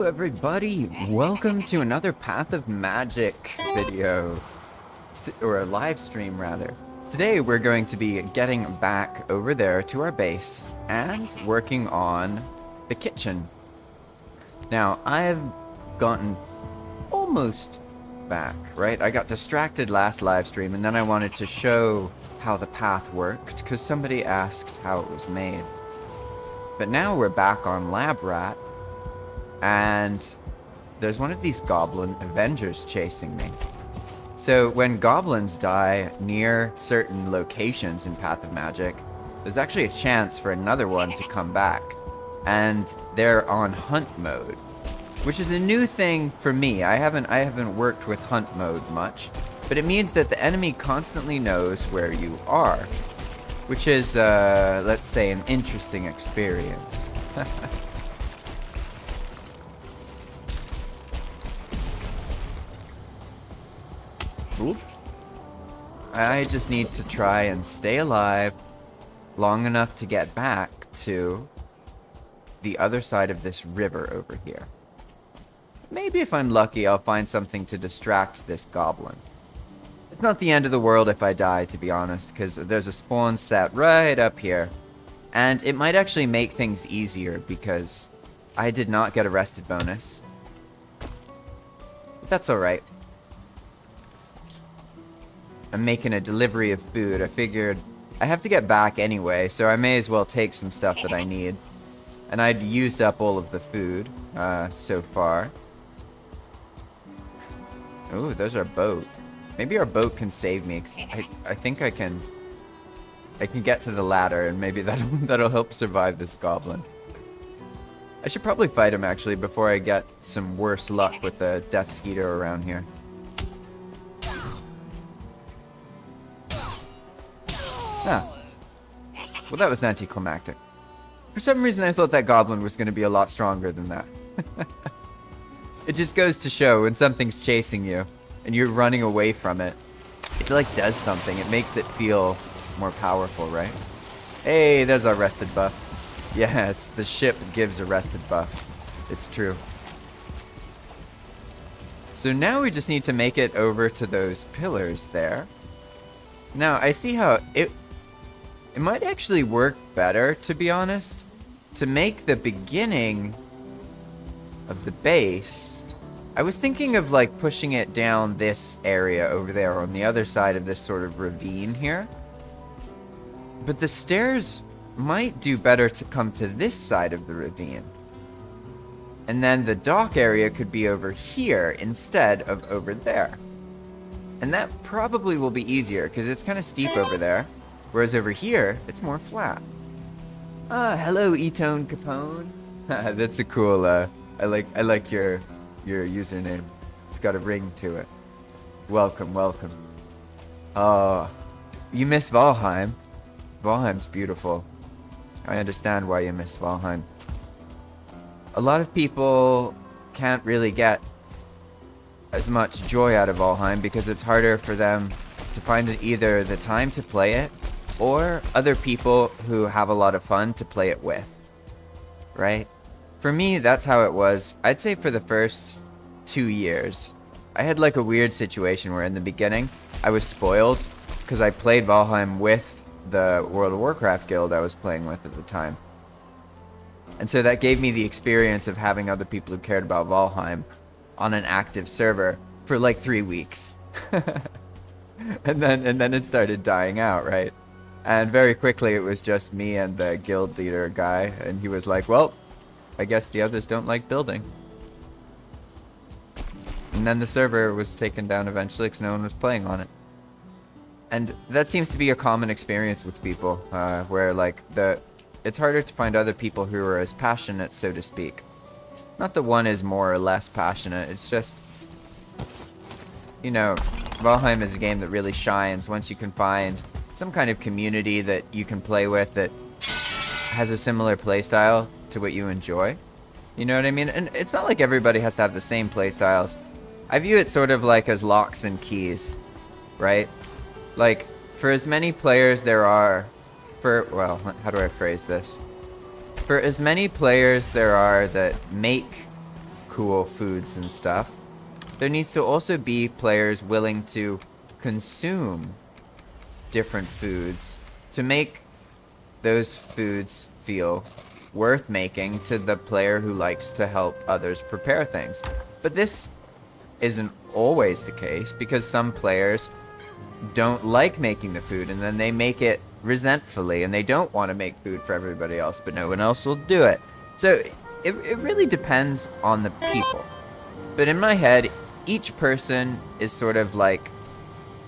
Hello everybody, welcome to another Path of Magic video, or a live stream rather. Today we're going to be getting back over there to our base and working on the kitchen. Now, I've gotten almost back, right? I got distracted last live stream and then I wanted to show how the path worked because somebody asked how it was made. But now we're back on Lab Rat. And there's one of these goblin avengers chasing me. So when goblins die near certain locations in Path of Magic, there's actually a chance for another one to come back. And they're on hunt mode, which is a new thing for me. I haven't worked with hunt mode much, but it means that the enemy constantly knows where you are, which is, let's say, an interesting experience. Oop. I just need to try and stay alive long enough to get back to the other side of this river over here. Maybe if I'm lucky, I'll find something to distract this goblin. It's not the end of the world if I die, to be honest, because there's a spawn set right up here. And it might actually make things easier because I did not get a rested bonus. But that's alright. I'm making a delivery of food. I figured I have to get back anyway, so I may as well take some stuff that I need. And I'd used up all of the food so far. Ooh, there's our boat. Maybe our boat can save me. I think I can get to the ladder, and maybe that'll help survive this goblin. I should probably fight him actually before I get some worse luck with the death skeeter around here. Ah. Well, that was anticlimactic. For some reason, I thought that goblin was going to be a lot stronger than that. It just goes to show when something's chasing you and you're running away from it, it like does something. It makes it feel more powerful, right? Hey, there's our rested buff. Yes, the ship gives a rested buff. It's true. So now we just need to make it over to those pillars there. Now, I see how it might actually work better, to be honest, to make the beginning of the base. I was thinking of like pushing it down this area over there on the other side of this sort of ravine here. But the stairs might do better to come to this side of the ravine. And then the dock area could be over here instead of over there. And that probably will be easier because it's kind of steep over there. Whereas over here, it's more flat. Ah, hello, Etone Capone. That's a cool, I like your username. It's got a ring to it. Welcome, welcome. Oh, you miss Valheim. Valheim's beautiful. I understand why you miss Valheim. A lot of people can't really get as much joy out of Valheim because it's harder for them to find either the time to play it or other people who have a lot of fun to play it with, right? For me, that's how it was. I'd say for the first 2 years, I had like a weird situation where in the beginning, I was spoiled because I played Valheim with the World of Warcraft guild I was playing with at the time. And so that gave me the experience of having other people who cared about Valheim on an active server for like 3 weeks. and then it started dying out, right? And very quickly it was just me and the guild leader guy, and he was like, well, I guess the others don't like building. And then the server was taken down eventually because no one was playing on it. And that seems to be a common experience with people, where like it's harder to find other people who are as passionate, so to speak. Not that one is more or less passionate, it's just, you know, Valheim is a game that really shines once you can find some kind of community that you can play with that has a similar playstyle to what you enjoy. You know what I mean? And it's not like everybody has to have the same playstyles. I view it sort of like as locks and keys, right? Like, for as many players there are, well, how do I phrase this? For as many players there are that make cool foods and stuff, there needs to also be players willing to consume different foods to make those foods feel worth making to the player who likes to help others prepare things. But this isn't always the case, because some players don't like making the food, and then they make it resentfully, and they don't want to make food for everybody else, but no one else will do it. So it really depends on the people. But in my head, each person is sort of like,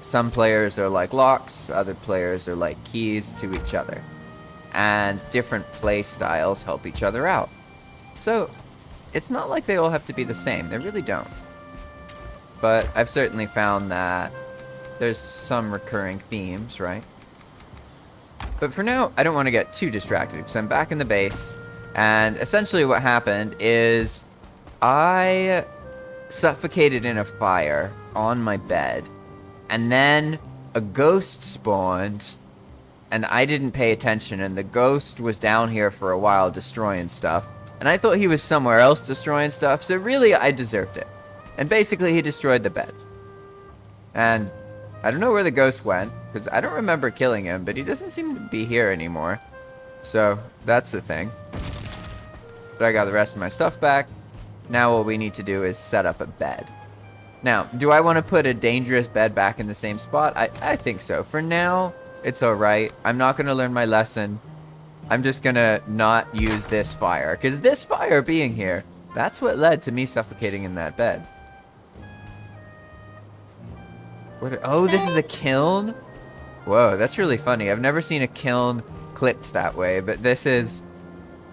some players are like locks, other players are like keys to each other. And different play styles help each other out. So it's not like they all have to be the same. They really don't. But I've certainly found that there's some recurring themes, right? But for now, I don't want to get too distracted because I'm back in the base. And essentially what happened is I suffocated in a fire on my bed. And then a ghost spawned, and I didn't pay attention, and the ghost was down here for a while destroying stuff. And I thought he was somewhere else destroying stuff, so really I deserved it. And basically he destroyed the bed. And I don't know where the ghost went, because I don't remember killing him, but he doesn't seem to be here anymore. So that's the thing. But I got the rest of my stuff back. Now what we need to do is set up a bed. Now, do I want to put a dangerous bed back in the same spot? I think so. For now, it's alright. I'm not going to learn my lesson. I'm just going to not use this fire. Because this fire being here, that's what led to me suffocating in that bed. Oh, this is a kiln? Whoa, that's really funny. I've never seen a kiln clipped that way, but that's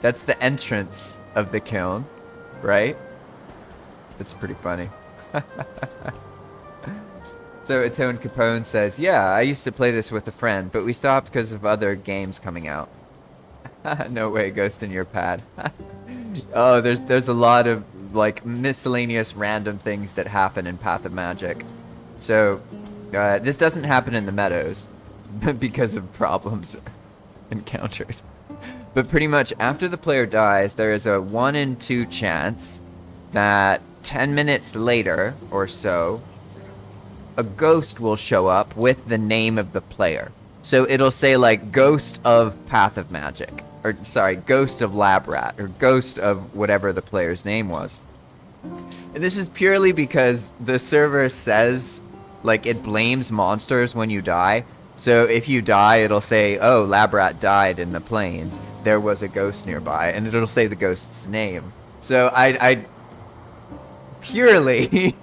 the entrance of the kiln, right? It's pretty funny. So Atone Capone says, yeah, I used to play this with a friend, but we stopped because of other games coming out. No way, ghost in your pad. Oh, there's a lot of like miscellaneous random things that happen in Path of Magic. So this doesn't happen in the meadows because of problems encountered. But pretty much after the player dies, there is a 1 in 2 chance that 10 minutes later or so, a ghost will show up with the name of the player. So it'll say like Ghost of Path of Magic, or sorry, Ghost of Lab Rat, or Ghost of whatever the player's name was. And this is purely because the server says, like, it blames monsters when you die. So if you die, it'll say, oh, Lab Rat died in the plains. There was a ghost nearby, and it'll say the ghost's name. So I purely,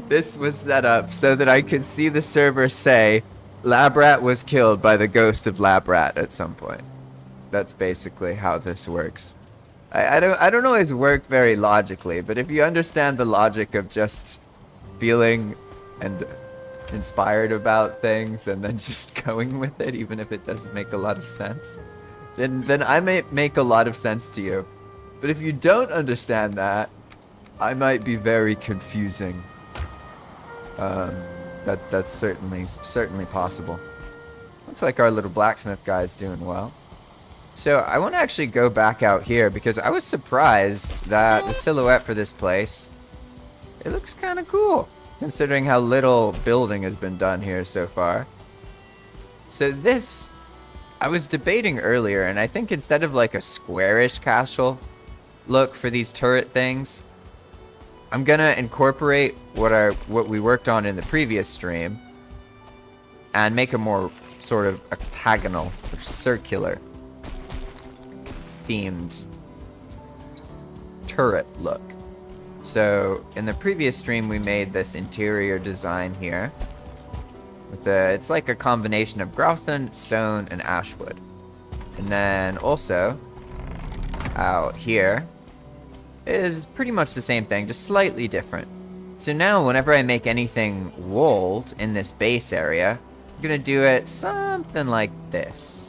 this was set up so that I could see the server say, Lab Rat was killed by the ghost of Lab Rat at some point. That's basically how this works. I don't always work very logically, but if you understand the logic of just feeling and inspired about things and then just going with it, even if it doesn't make a lot of sense, then I may make a lot of sense to you. But if you don't understand that, I might be very confusing. That's certainly possible. Looks like our little blacksmith guy is doing well. So I want to actually go back out here because I was surprised that the silhouette for this place, it looks kind of cool considering how little building has been done here so far. So this, I was debating earlier, and I think instead of like a squarish castle look for these turret things, I'm gonna incorporate what we worked on in the previous stream and make a more sort of octagonal or circular themed turret look. So in the previous stream we made this interior design here with it's like a combination of grafton, stone, and ashwood. And then also out here is pretty much the same thing, just slightly different. So now whenever I make anything walled in this base area, I'm gonna do it something like this.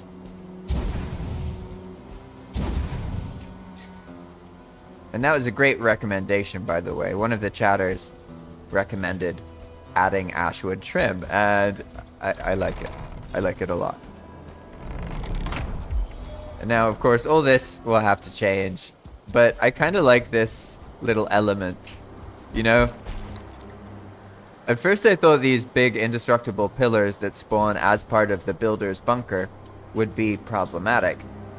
And that was a great recommendation, by the way. One of the chatters recommended adding ashwood trim, and I like it. I like it a lot. And now, of course, all this will have to change. But I kind of like this little element, you know? At first I thought these big indestructible pillars that spawn as part of the builder's bunker would be problematic,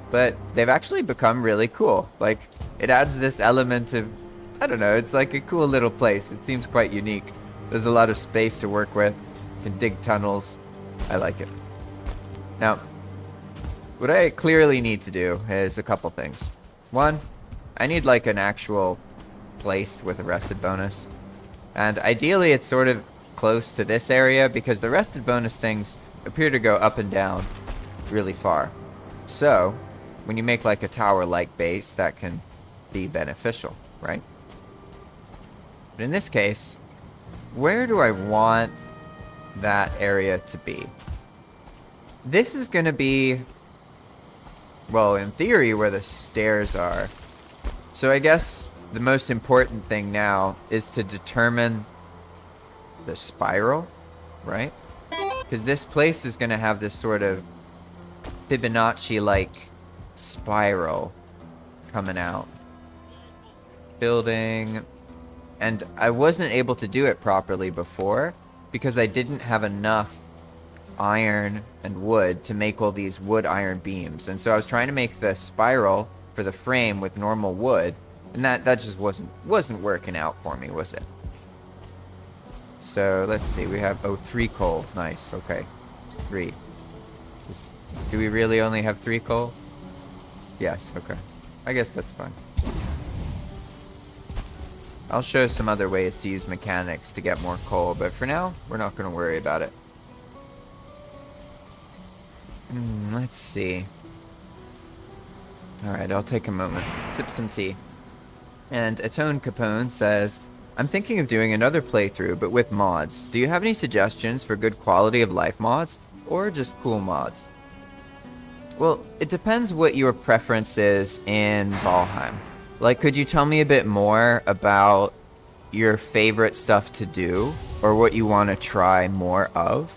but they've actually become really cool. Like, it adds this element of, I don't know, it's like a cool little place. It seems quite unique. There's a lot of space to work with. You can dig tunnels. I like it. Now, what I clearly need to do is a couple things. One, I need like an actual place with a rested bonus. And ideally it's sort of close to this area because the rested bonus things appear to go up and down really far. So, when you make like a tower-like base, that can be beneficial, right? But in this case, where do I want that area to be? This is going to be, well, in theory, where the stairs are. So I guess the most important thing now is to determine the spiral, right? Because this place is going to have this sort of Fibonacci-like spiral coming out. Building. And I wasn't able to do it properly before because I didn't have enough iron and wood to make all these wood iron beams. And so I was trying to make the spiral for the frame with normal wood, and that just wasn't working out for me, was it? So let's see, we have 3 coal. Nice. Okay, 3. Do we really only have 3 coal? Yes. Okay, I guess that's fine. I'll show some other ways to use mechanics to get more coal, but for now we're not going to worry about it. Let's see. Alright, I'll take a moment. Sip some tea. And Atone Capone says, I'm thinking of doing another playthrough, but with mods. Do you have any suggestions for good quality of life mods? Or just cool mods? Well, it depends what your preference is in Valheim. Like, could you tell me a bit more about your favorite stuff to do? Or what you want to try more of?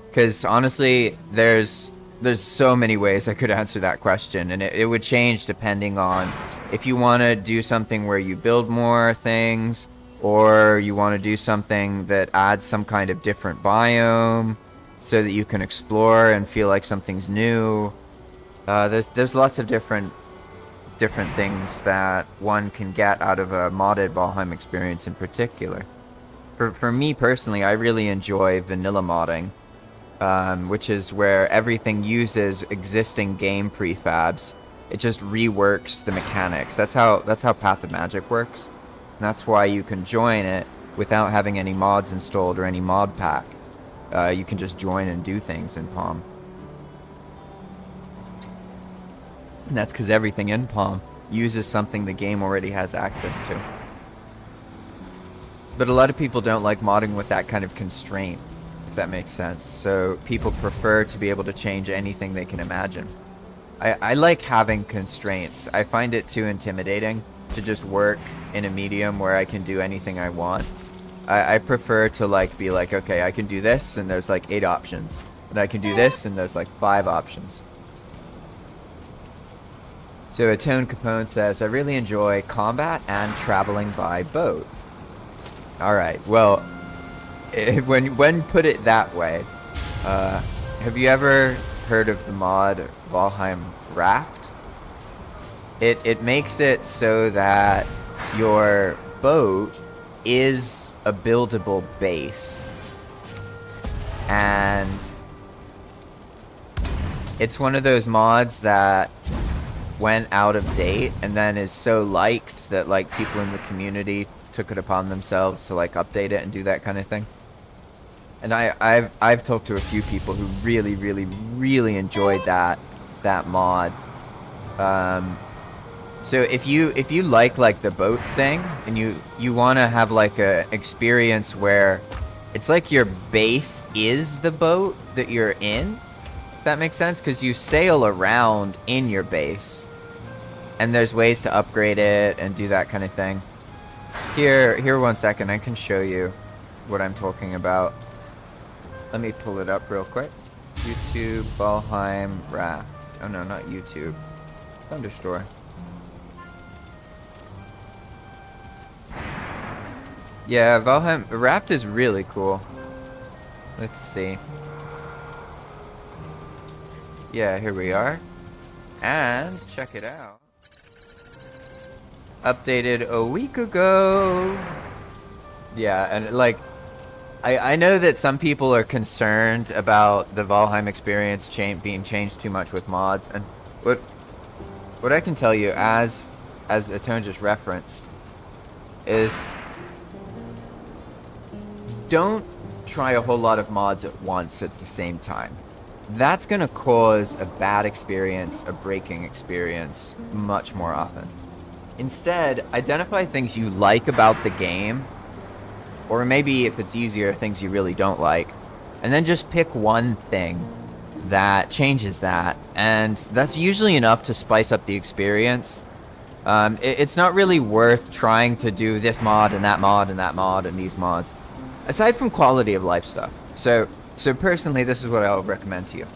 Because honestly, there's so many ways I could answer that question, and it would change depending on if you want to do something where you build more things, or you want to do something that adds some kind of different biome so that you can explore and feel like something's new. There's lots of different things that one can get out of a modded Valheim experience in particular. For me personally, I really enjoy vanilla modding. Which is where everything uses existing game prefabs. It just reworks the mechanics. That's how Path of Magic works. And that's why you can join it without having any mods installed or any mod pack. You can just join and do things in Palm. And that's because everything in Palm uses something the game already has access to. But a lot of people don't like modding with that kind of constraint, if that makes sense. So people prefer to be able to change anything they can imagine. I like having constraints. I find it too intimidating to just work in a medium where I can do anything I want. I prefer to like be like, okay, I can do this and there's like 8 options. And I can do this and there's like 5 options. So Atone Capone says, I really enjoy combat and traveling by boat. Alright, well, when put it that way, have you ever heard of the mod Valheim Raft? It makes it so that your boat is a buildable base, and it's one of those mods that went out of date and then is so liked that like people in the community took it upon themselves to like update it and do that kind of thing. And I've talked to a few people who really enjoyed that mod. So if you like the boat thing and you want to have like a experience where it's like your base is the boat that you're in, if that makes sense, because you sail around in your base and there's ways to upgrade it and do that kind of thing. Here 1 second, I can show you what I'm talking about. Let me pull it up real quick. YouTube Valheim Raft. Oh no, not YouTube. Thunderstore. Yeah, Valheim Wrapped is really cool. Let's see. Yeah, here we are. And check it out. Updated a week ago. Yeah, and like I know that some people are concerned about the Valheim experience being changed too much with mods, and what I can tell you, as Atone just referenced, is don't try a whole lot of mods at once at the same time. That's gonna cause a bad experience, a breaking experience, much more often. Instead, identify things you like about the game, or maybe if it's easier, things you really don't like, and then just pick one thing that changes that, and that's usually enough to spice up the experience. It's not really worth trying to do this mod and that mod and that mod and these mods, aside from quality of life stuff. So personally, this is what I'll recommend to you.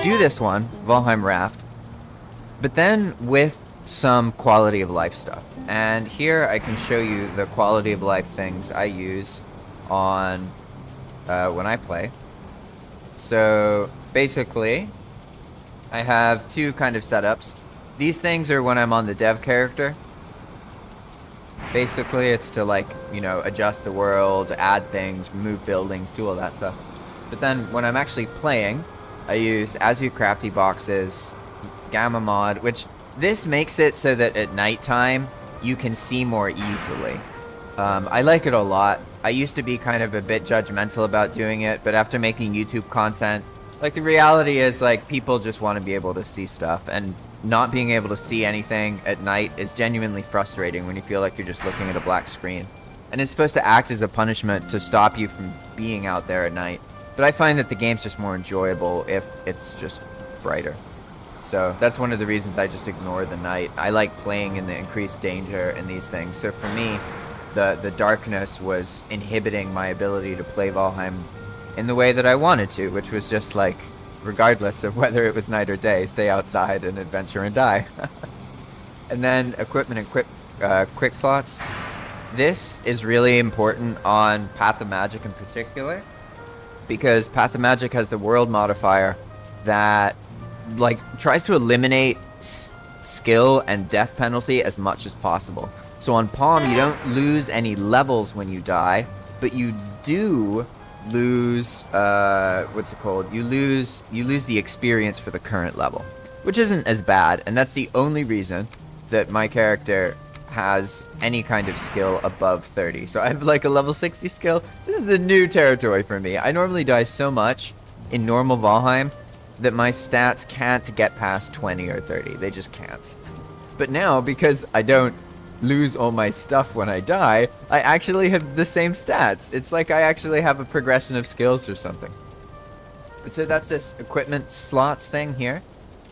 Do this one, Valheim Raft, but then with some quality of life stuff. And here I can show you the quality of life things I use on when I play. So basically, I have two kind of setups. These things are when I'm on the dev character. Basically, it's to, like, you know, adjust the world, add things, remove buildings, do all that stuff. But then when I'm actually playing, I use As You Crafty boxes, Gamma Mod, which this makes it so that at nighttime you can see more easily. I like it a lot. I used to be kind of a bit judgmental about doing it, but after making YouTube content, like, the reality is, like, people just want to be able to see stuff, and not being able to see anything at night is genuinely frustrating when you feel like you're just looking at a black screen. And it's supposed to act as a punishment to stop you from being out there at night. But I find that the game's just more enjoyable if it's just brighter. So that's one of the reasons I just ignore the night. I like playing in the increased danger in these things. So for me, the darkness was inhibiting my ability to play Valheim in the way that I wanted to, which was just like, regardless of whether it was night or day, stay outside and adventure and die. And then equipment and quick slots. This is really important on Path of Magic in particular, because Path of Magic has the world modifier that, like, tries to eliminate skill and death penalty as much as possible. So on Palm, you don't lose any levels when you die, but you do lose what's it called? You lose the experience for the current level, which isn't as bad, and that's the only reason that my character has any kind of skill above 30. So I have like a level 60 skill. This is the new territory for me. I normally die so much in normal Valheim that my stats can't get past 20 or 30. They just can't. But now, because I don't lose all my stuff when I die, I actually have the same stats. It's like I actually have a progression of skills or something. But so that's this equipment slots thing here.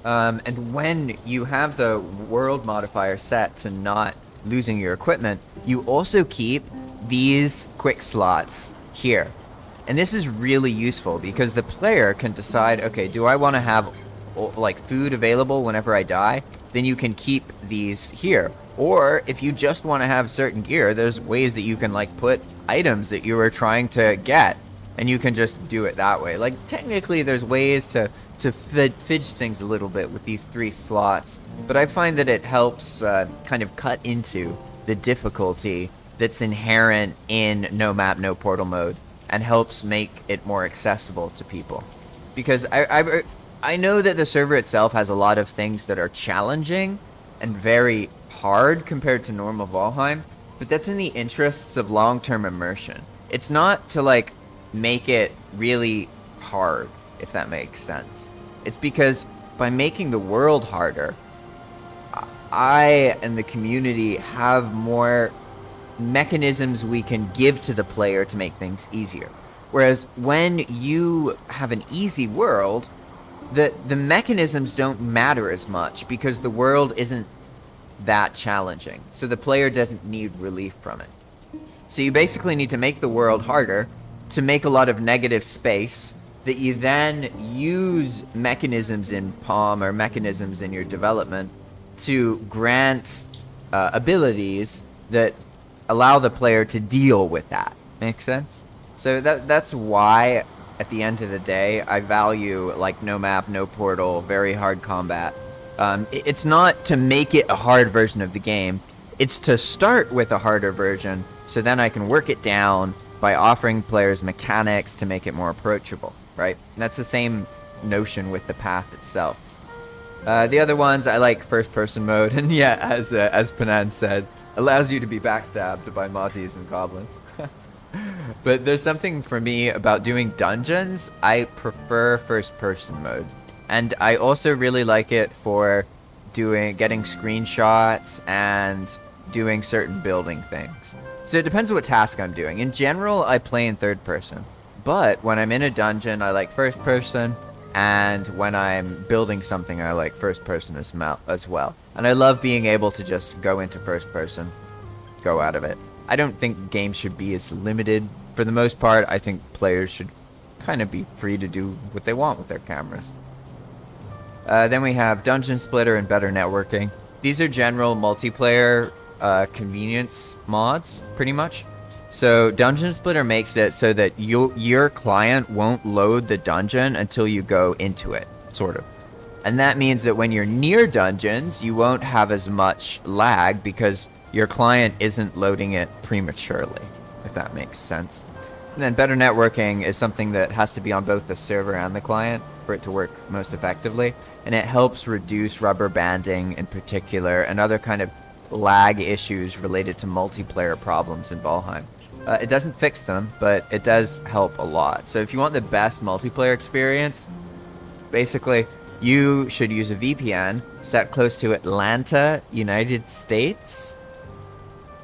And when you have the world modifier set to not losing your equipment, you also keep these quick slots here. And this is really useful because the player can decide, okay, do I want to have like food available whenever I die? Then you can keep these here. Or if you just want to have certain gear, there's ways that you can, like, put items that you were trying to get, and you can just do it that way. Like, technically there's ways to fidge things a little bit with these three slots, but I find that it helps kind of cut into the difficulty that's inherent in no map, no portal mode, and helps make it more accessible to people. Because I know that the server itself has a lot of things that are challenging and very hard compared to normal Valheim, but that's in the interests of long-term immersion. It's not to, like, make it really hard, if that makes sense. It's because by making the world harder, I and the community have more mechanisms we can give to the player to make things easier. Whereas when you have an easy world, the mechanisms don't matter as much because the world isn't that challenging. So the player doesn't need relief from it. So you basically need to make the world harder to make a lot of negative space that you then use mechanisms in Palm or mechanisms in your development to grant abilities that allow the player to deal with that. Make sense? So that's why, at the end of the day, I value like no map, no portal, very hard combat. It's not to make it a hard version of the game. It's to start with a harder version, so then I can work it down by offering players mechanics to make it more approachable, right? And that's the same notion with the path itself. The other ones, I like first-person mode, and yeah, as Panan said, allows you to be backstabbed by Mozzies and goblins. But there's something for me about doing dungeons. I prefer first-person mode, and I also really like it for getting screenshots and doing certain building things. So it depends what task I'm doing. In general, I play in third person, but when I'm in a dungeon, I like first person, and when I'm building something, I like first person as well. And I love being able to just go into first person, go out of it. I don't think games should be as limited. For the most part, I think players should kind of be free to do what they want with their cameras. Then we have Dungeon Splitter and better networking. These are general multiplayer convenience mods, pretty much. So Dungeon Splitter makes it so that your client won't load the dungeon until you go into it, sort of. And that means that when you're near dungeons, you won't have as much lag because your client isn't loading it prematurely, if that makes sense. And then better networking is something that has to be on both the server and the client for it to work most effectively. And it helps reduce rubber banding in particular and other kind of lag issues related to multiplayer problems in Valheim. It doesn't fix them, but it does help a lot. So if you want the best multiplayer experience, basically you should use a VPN set close to Atlanta, United States.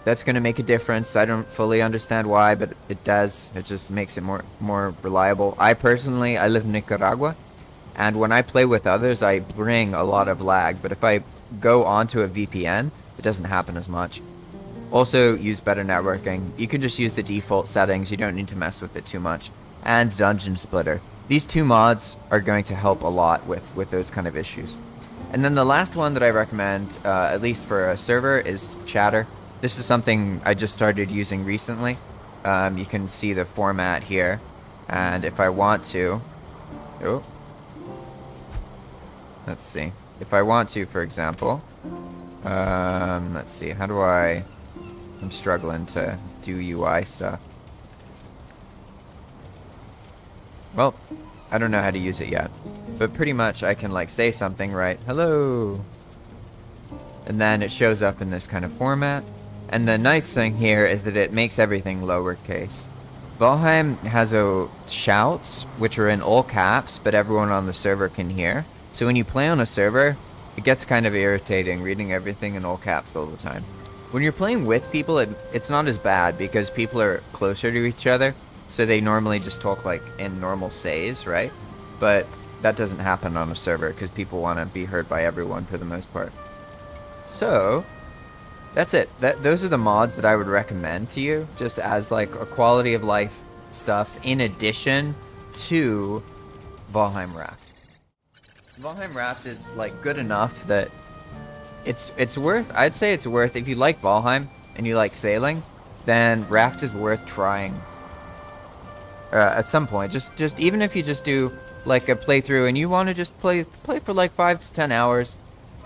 That's going to make a difference. I don't fully understand why, but it does. It just makes it more reliable. I live in Nicaragua, and when I play with others, I bring a lot of lag. But if I go onto a VPN, it doesn't happen as much. Also, use better networking. You can just use the default settings. You don't need to mess with it too much. And Dungeon Splitter. These two mods are going to help a lot with those kind of issues. And then the last one that I recommend, at least for a server, is Chatter. This is something I just started using recently. You can see the format here. And if I want to... Oh. Let's see. If I want to, for example... let's see. How do I... I'm struggling to do UI stuff. Well, I don't know how to use it yet. But pretty much I can like say something, right? Hello! And then it shows up in this kind of format. And the nice thing here is that it makes everything lowercase. Valheim has shouts, which are in all caps, but everyone on the server can hear. So when you play on a server, it gets kind of irritating reading everything in all caps all the time. When you're playing with people, it's not as bad because people are closer to each other, so they normally just talk like in normal says, right? But that doesn't happen on a server because people want to be heard by everyone for the most part. So that's it. Those are the mods that I would recommend to you, just as like a quality of life stuff in addition to Valheim Raft. Valheim Raft is like good enough that it's worth, I'd say it's worth, if you like Valheim and you like sailing, then Raft is worth trying at some point. Just even if you just do like a playthrough and you want to just play for like 5 to 10 hours,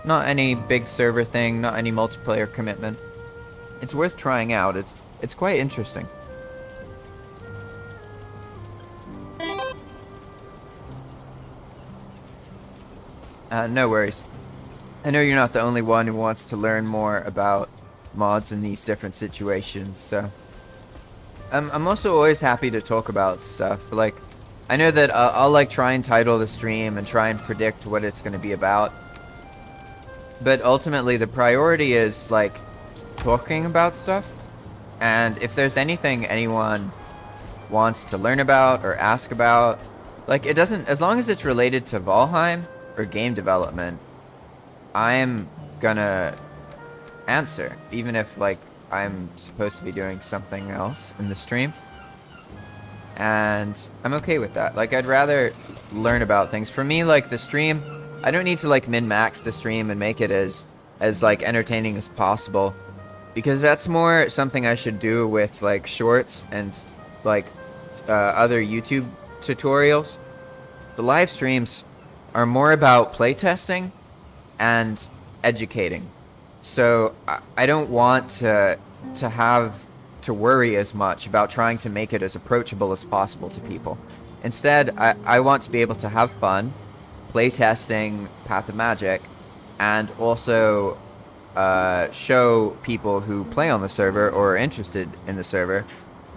not any big server thing, not any multiplayer commitment. It's worth trying out. It's quite interesting. No worries. I know you're not the only one who wants to learn more about mods in these different situations, so... I'm also always happy to talk about stuff. Like, I know that I'll like try and title the stream and try and predict what it's going to be about. But ultimately, the priority is, like, talking about stuff. And if there's anything anyone wants to learn about or ask about, like, it doesn't... As long as it's related to Valheim or game development, I'm gonna answer. Even if, like, I'm supposed to be doing something else in the stream. And I'm okay with that. Like, I'd rather learn about things. For me, like, the stream... I don't need to, like, min-max the stream and make it as like, entertaining as possible. because that's more something I should do with like shorts and like other YouTube tutorials. The live streams are more about playtesting and educating. So I don't want to have to worry as much about trying to make it as approachable as possible to people. Instead, I want to be able to have fun playtesting Path of Magic, and also show people who play on the server or are interested in the server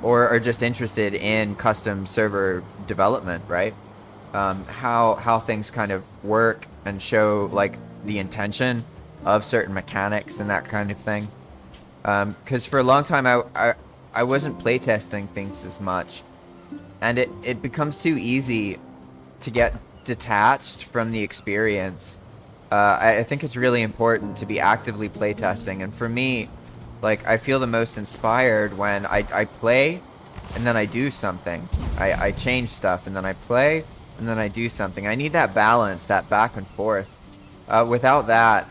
or are just interested in custom server development, right? How things kind of work, and show like the intention of certain mechanics and that kind of thing. Because for a long time I wasn't playtesting things as much, and it becomes too easy to get detached from the experience. I think it's really important to be actively playtesting, and for me, like, I feel the most inspired when I play and then I do something. I change stuff and then I play and then I do something. I need that balance, that back and forth. Without that,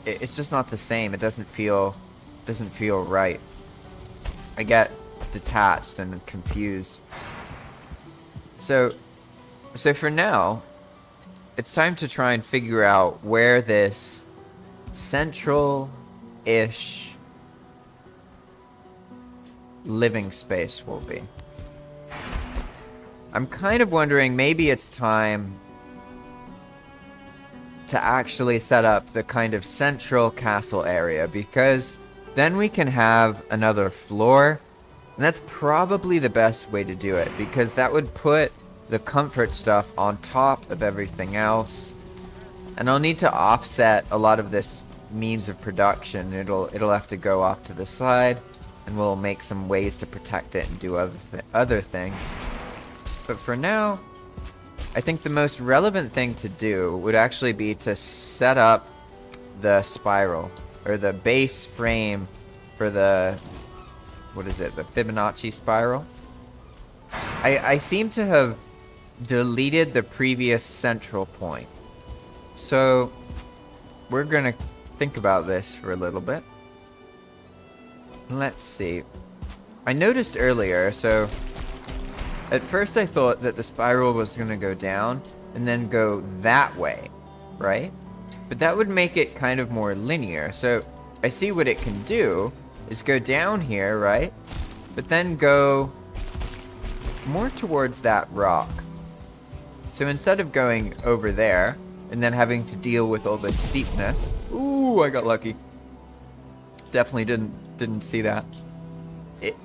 it's just not the same. It doesn't feel right. I get detached and confused. So for now, it's time to try and figure out where this central-ish living space will be. I'm kind of wondering, maybe it's time to actually set up the kind of central castle area, because then we can have another floor, and that's probably the best way to do it, because that would put the comfort stuff on top of everything else, and I'll need to offset a lot of this means of production. It'll have to go off to the side, and we'll make some ways to protect it and do other things. But for now, I think the most relevant thing to do would actually be to set up the spiral, or the base frame for the, what is it, the Fibonacci spiral. I seem to have deleted the previous central point. So we're gonna think about this for a little bit. Let's see. I noticed earlier, so at first I thought that the spiral was gonna go down and then go that way, right? But that would make it kind of more linear. So I see what it can do is go down here, right? But then go more towards that rock. So instead of going over there and then having to deal with all the steepness, ooh, I got lucky. Definitely didn't see that.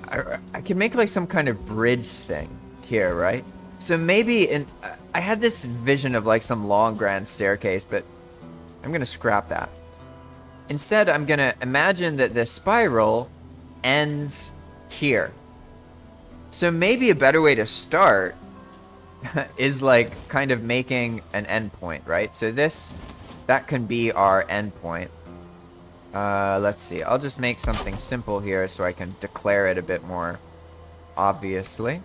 I can make like some kind of bridge thing here, right? So maybe I had this vision of like some long grand staircase, but I'm gonna scrap that. Instead, I'm gonna imagine that this spiral ends here. So maybe a better way to start is like kind of making an endpoint, right? So that can be our endpoint. Let's see. I'll just make something simple here so I can declare it a bit more obviously.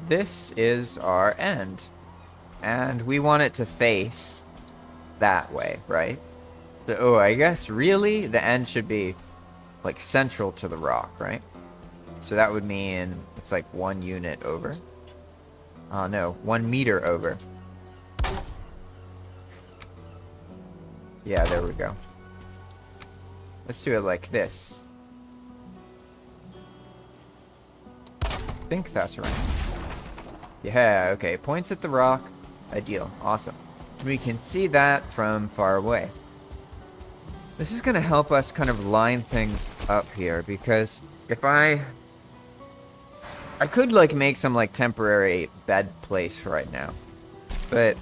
This is our end, and we want it to face that way, right? So, oh, I guess really the end should be like central to the rock, right? So that would mean it's like 1 unit over. Oh no, 1 meter over. Yeah, there we go. Let's do it like this. I think that's right. Yeah, okay. Points at the rock. Ideal. Awesome. We can see that from far away. This is going to help us kind of line things up here, because if I could like make some like temporary bed place right now, but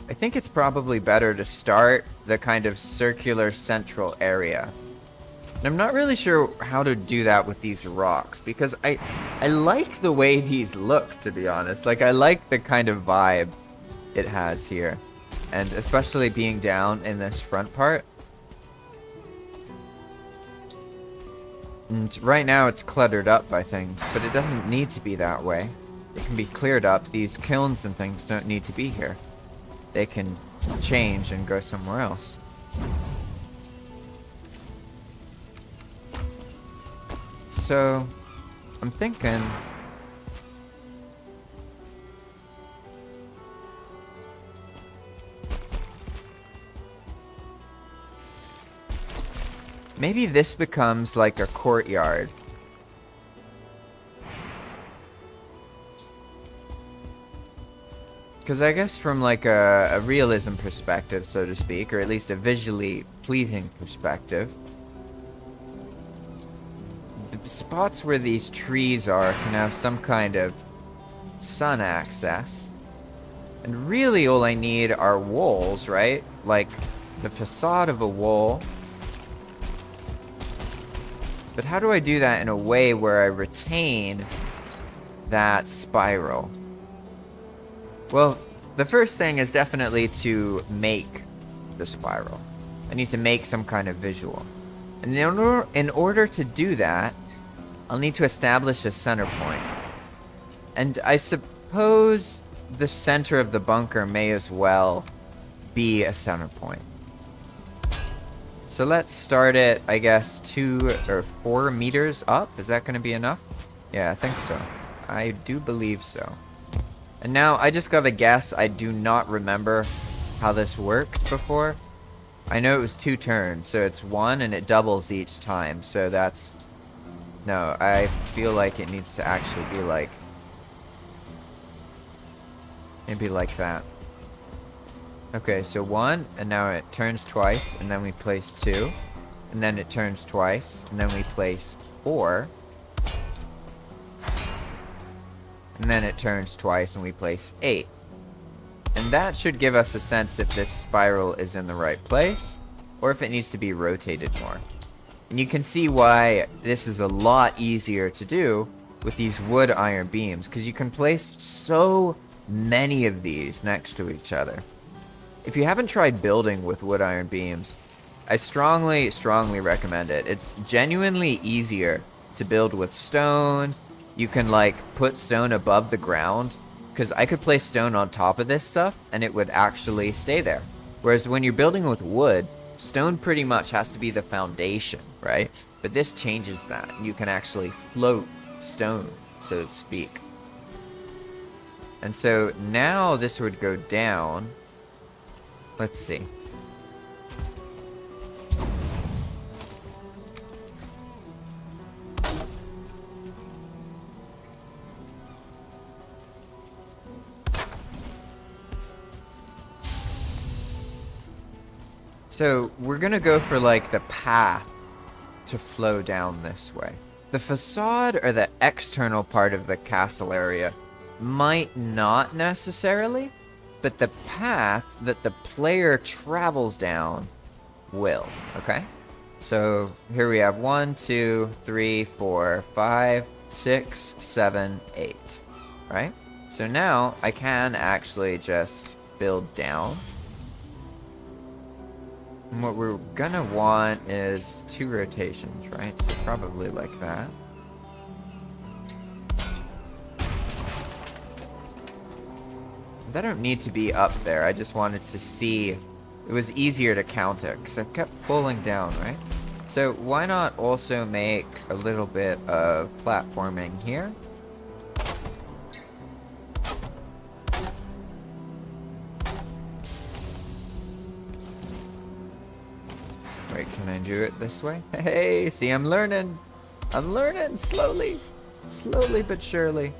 I think it's probably better to start the kind of circular central area. And I'm not really sure how to do that with these rocks, because I like the way these look, to be honest. Like, I like the kind of vibe it has here, and especially being down in this front part. And right now it's cluttered up by things, but it doesn't need to be that way. It can be cleared up. These kilns and things don't need to be here. They can change and go somewhere else. so I'm thinking... maybe this becomes like a courtyard. Because I guess from like a realism perspective, so to speak, or at least a visually pleasing perspective, the spots where these trees are can have some kind of sun access. And really all I need are walls, right? Like the facade of a wall. But how do I do that in a way where I retain that spiral? Well, the first thing is definitely to make the spiral. I need to make some kind of visual. And in order to do that, I'll need to establish a center point. And I suppose the center of the bunker may as well be a center point. So let's start it, I guess, 2 or 4 meters up. Is that going to be enough? Yeah, I think so. I do believe so. And now, I just gotta guess, I do not remember how this worked before. I know it was 2 turns, so it's 1 and it doubles each time, so that's... no, I feel like it needs to actually be like... maybe like that. Okay, so 1, and now it turns twice, and then we place 2. And then it turns twice, and then we place 4. And then it turns twice and we place 8. And that should give us a sense if this spiral is in the right place or if it needs to be rotated more. And you can see why this is a lot easier to do with these wood iron beams, because you can place so many of these next to each other. If you haven't tried building with wood iron beams, I strongly recommend it. It's genuinely easier to build with stone. You can like put stone above the ground, because I could place stone on top of this stuff and it would actually stay there. Whereas when you're building with wood, stone pretty much has to be the foundation, right? But this changes that. You can actually float stone, so to speak. And so now this would go down. Let's see. So we're gonna go for like the path to flow down this way. The facade or the external part of the castle area might not necessarily, but the path that the player travels down will, okay? So here we have 1, 2, 3, 4, 5, 6, 7, 8, right? So now I can actually just build down. And what we're gonna want is 2 rotations, right? So probably like that. They don't need to be up there. I just wanted to see. It was easier to count it because I kept falling down, right? So why not also make a little bit of platforming here? Wait, can I do it this way? Hey, see, I'm learning. I'm learning slowly. Slowly but surely.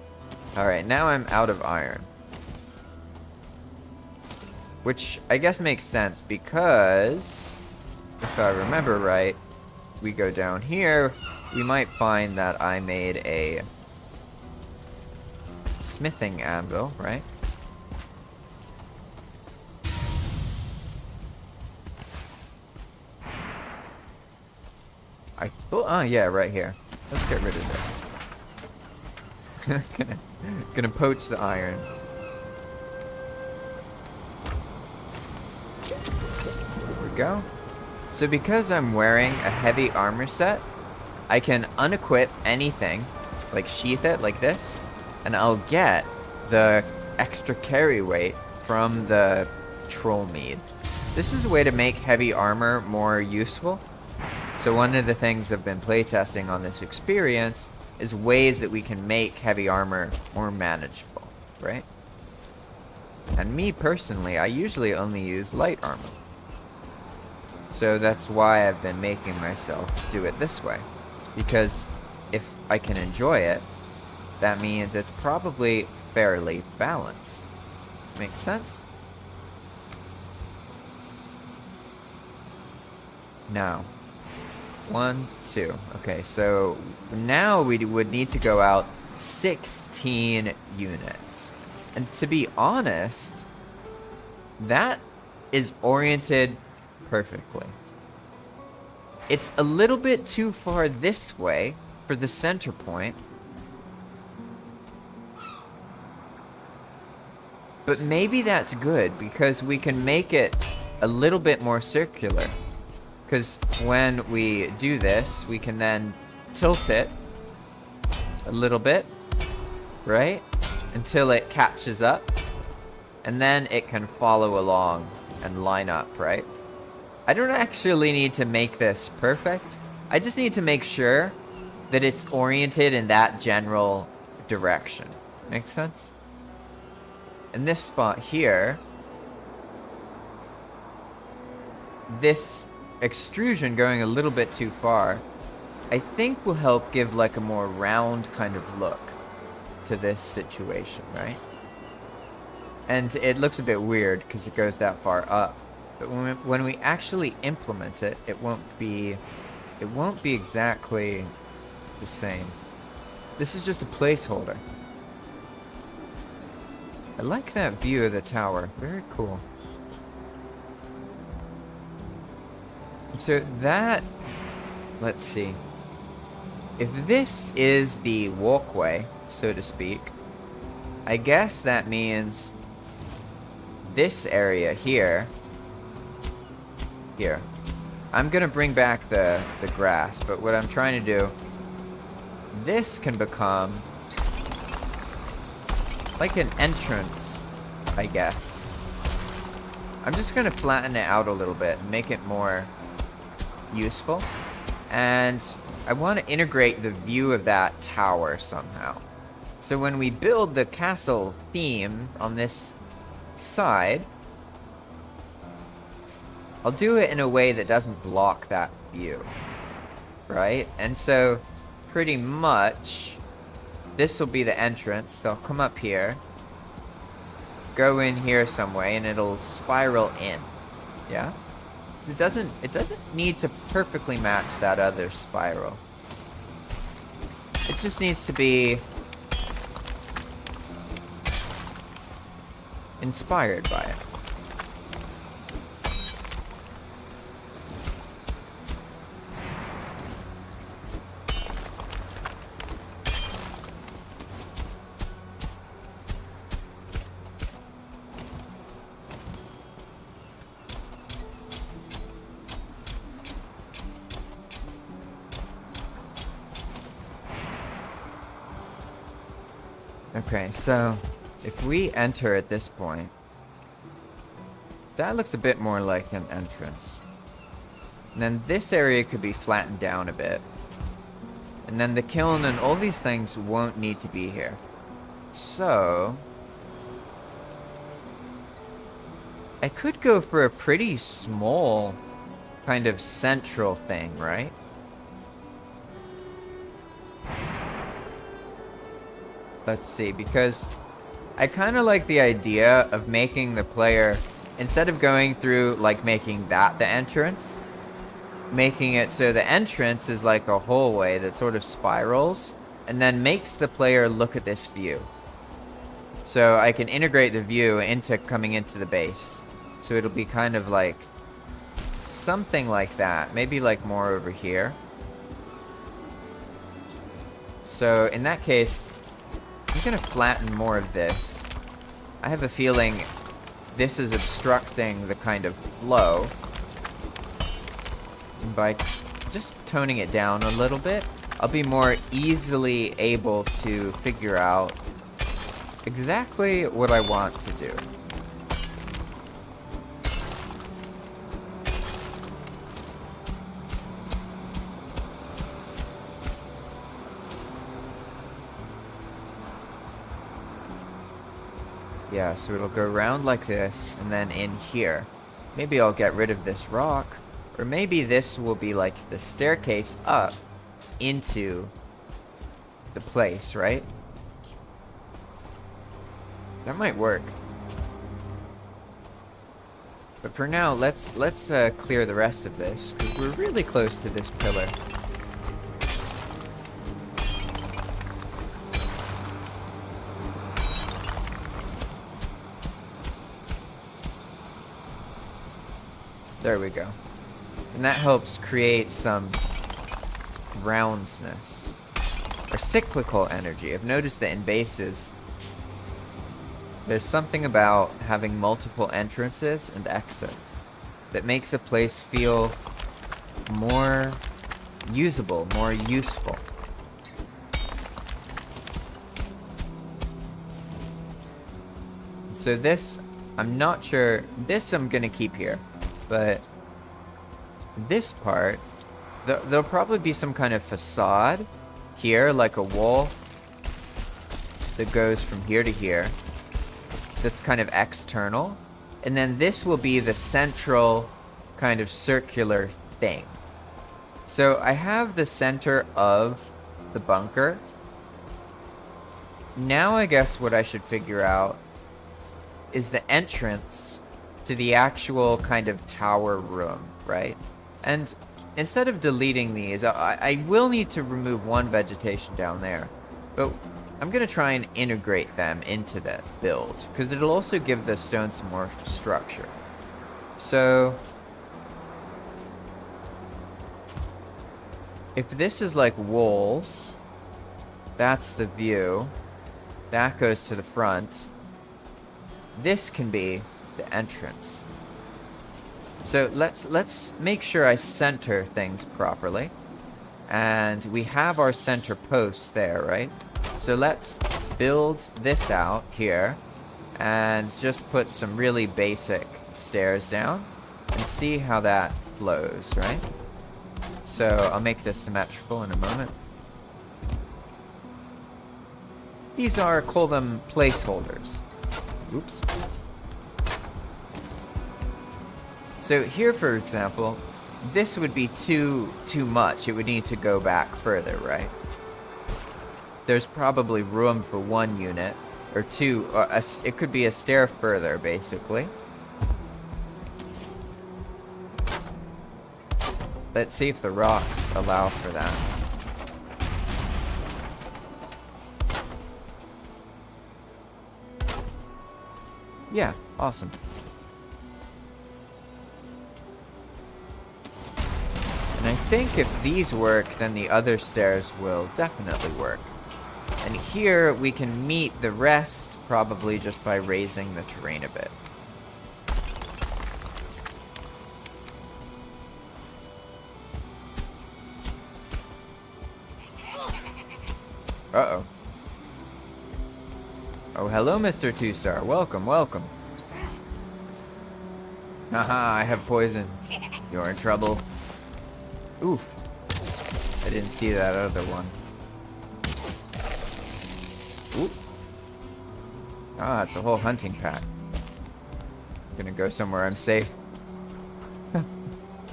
Alright, now I'm out of iron. Which I guess makes sense because, if I remember right, we go down here, we might find that I made a smithing anvil, right? I thought, oh yeah, right here. Let's get rid of this. gonna poach the iron. Go. So because I'm wearing a heavy armor set, I can unequip anything, like sheath it like this, and I'll get the extra carry weight from the troll mead. This is a way to make heavy armor more useful. So one of the things I've been playtesting on this experience is ways that we can make heavy armor more manageable, right? And me personally, I usually only use light armor. So that's why I've been making myself do it this way. Because if I can enjoy it, that means it's probably fairly balanced. Makes sense? Now, 1, 2. Okay, so now we would need to go out 16 units. And to be honest, that is oriented perfectly. It's a little bit too far this way for the center point. But maybe that's good because we can make it a little bit more circular. Because when we do this, we can then tilt it a little bit, right? Until it catches up. And then it can follow along and line up, right? I don't actually need to make this perfect. I just need to make sure that it's oriented in that general direction. Make sense? In this spot here, this extrusion going a little bit too far, I think will help give like a more round kind of look to this situation, right? And it looks a bit weird because it goes that far up. But when we actually implement it, it won't be exactly the same. This is just a placeholder. I like that view of the tower. Very cool. So that, let's see. If this is the walkway, so to speak, I guess that means this area here. I'm gonna bring back the grass, but what I'm trying to do, this can become like an entrance, I guess. I'm just gonna flatten it out a little bit and make it more useful. And I want to integrate the view of that tower somehow. So when we build the castle theme on this side, I'll do it in a way that doesn't block that view, right? And so pretty much this will be the entrance. They'll come up here, go in here some way, and it'll spiral in. Yeah? It doesn't need to perfectly match that other spiral. It just needs to be inspired by it. Okay, so if we enter at this point, that looks a bit more like an entrance. And then this area could be flattened down a bit. And then the kiln and all these things won't need to be here. So I could go for a pretty small kind of central thing, right? Let's see, because I kind of like the idea of making the player, instead of going through like making that the entrance, making it so the entrance is like a hallway that sort of spirals and then makes the player look at this view. So I can integrate the view into coming into the base. So it'll be kind of like something like that, maybe like more over here. So in that case, I'm gonna flatten more of this. I have a feeling this is obstructing the kind of flow. And by just toning it down a little bit, I'll be more easily able to figure out exactly what I want to do. Yeah, so it'll go around like this, and then in here. Maybe I'll get rid of this rock, or maybe this will be like the staircase up into the place, right? That might work. But for now, let's clear the rest of this, because we're really close to this pillar. There we go. And that helps create some roundness. Or cyclical energy. I've noticed that in bases, there's something about having multiple entrances and exits that makes a place feel more usable, more useful. So this, I'm not sure, this I'm gonna keep here. But this part, there'll probably be some kind of facade here, like a wall that goes from here to here. That's kind of external. And then this will be the central kind of circular thing. So I have the center of the bunker. Now I guess what I should figure out is the entrance to the actual kind of tower room, right? And instead of deleting these, I will need to remove one vegetation down there, but I'm gonna try and integrate them into the build, because it'll also give the stone some more structure. So if this is like walls, that's the view, that goes to the front, this can be the entrance. So let's make sure I center things properly. And we have our center posts there, right? So let's build this out here and just put some really basic stairs down and see how that flows, right? So I'll make this symmetrical in a moment. These are, call them placeholders. Oops. So here, for example, this would be too much. It would need to go back further, right? There's probably room for one unit or two. It could be a stair further, basically. Let's see if the rocks allow for that. Yeah, awesome. And I think if these work, then the other stairs will definitely work. And here we can meet the rest probably just by raising the terrain a bit. Uh-oh. Oh, hello, Mr. Two-Star. Welcome, welcome. Haha, I have poison. You're in trouble. Oof. I didn't see that other one. Oop. Ah, it's a whole hunting pack. Gonna go somewhere I'm safe.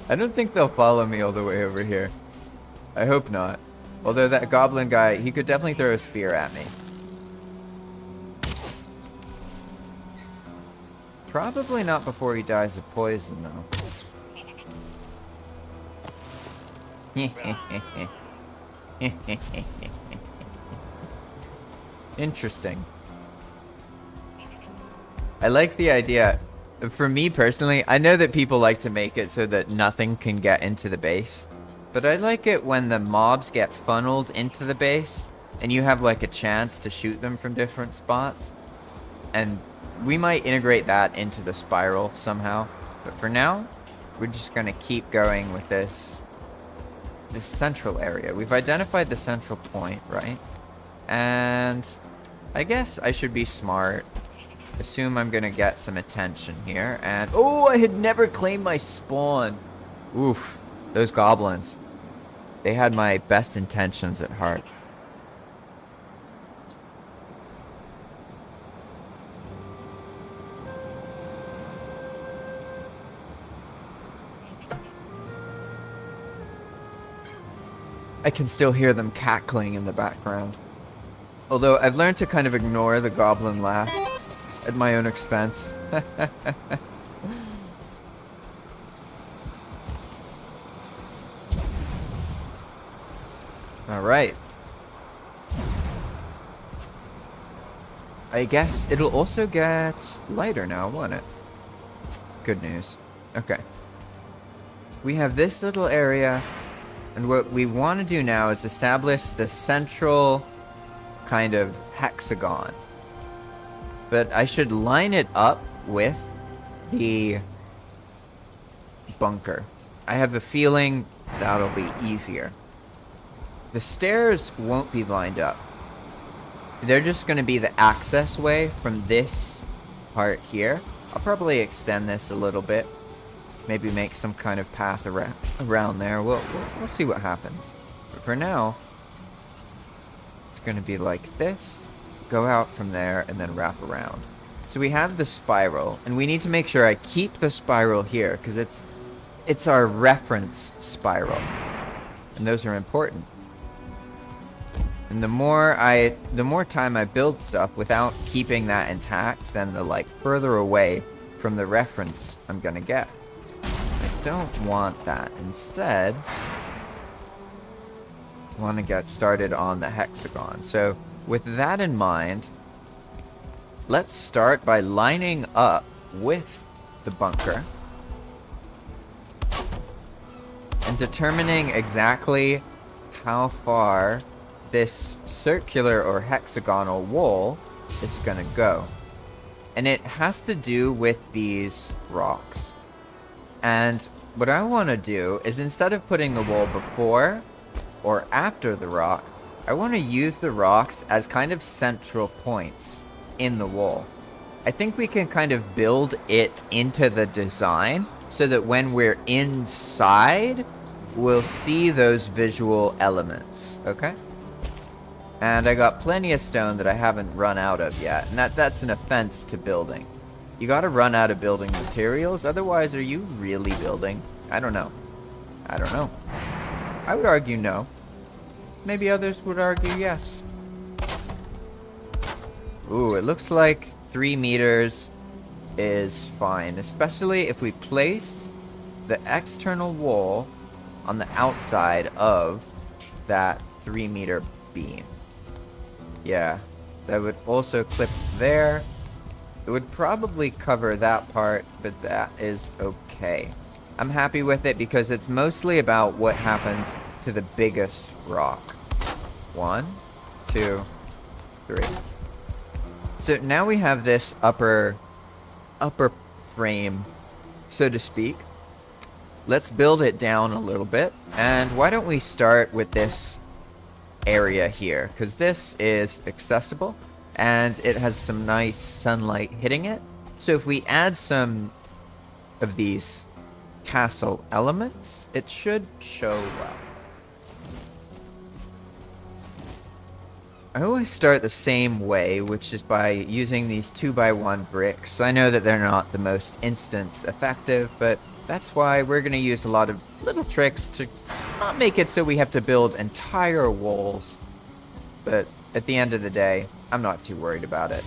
I don't think they'll follow me all the way over here. I hope not. Although that goblin guy, he could definitely throw a spear at me. Probably not before he dies of poison, though. Interesting. I like the idea. For me personally, I know that people like to make it so that nothing can get into the base. But I like it when the mobs get funneled into the base and you have like a chance to shoot them from different spots. And we might integrate that into the spiral somehow. But for now, we're just gonna keep going with this central area. We've identified the central point, right? And I guess I should be smart. Assume I'm gonna get some attention here. And oh, I had never claimed my spawn. Oof, those goblins. They had my best intentions at heart. I can still hear them cackling in the background. Although I've learned to kind of ignore the goblin laugh at my own expense. Alright. I guess it'll also get lighter now, won't it? Good news. Okay. We have this little area, and what we want to do now is establish the central kind of hexagon. But I should line it up with the bunker. I have a feeling that'll be easier. The stairs won't be lined up. They're just going to be the access way from this part here. I'll probably extend this a little bit. Maybe make some kind of path around there. We'll see what happens. But for now, it's going to be like this. Go out from there and then wrap around. So we have the spiral, and we need to make sure I keep the spiral here because it's our reference spiral, and those are important. And the more time I build stuff without keeping that intact, then the further away from the reference I'm gonna get. I don't want that. Instead, I want to get started on the hexagon. So with that in mind, let's start by lining up with the bunker and determining exactly how far this circular or hexagonal wall is gonna go. And it has to do with these rocks. And what I want to do is, instead of putting the wall before or after the rock, I want to use the rocks as kind of central points in the wall. I think we can kind of build it into the design so that when we're inside, we'll see those visual elements, okay? And I got plenty of stone that I haven't run out of yet, and that's an offense to building. You gotta run out of building materials, otherwise are you really building? I don't know. I don't know. I would argue no. Maybe others would argue yes. Ooh, it looks like 3 meters is fine, especially if we place the external wall on the outside of that 3-meter beam. Yeah, that would also clip there. It would probably cover that part, but that is okay. I'm happy with it because it's mostly about what happens to the biggest rock. 1, 2, 3. So now we have this upper frame, so to speak. Let's build it down a little bit. And why don't we start with this area here? Because this is accessible. And it has some nice sunlight hitting it. So if we add some of these castle elements, it should show well. I always start the same way, which is by using these 2x1 bricks. I know that they're not the most instance effective, but that's why we're going to use a lot of little tricks to not make it so we have to build entire walls. But at the end of the day, I'm not too worried about it.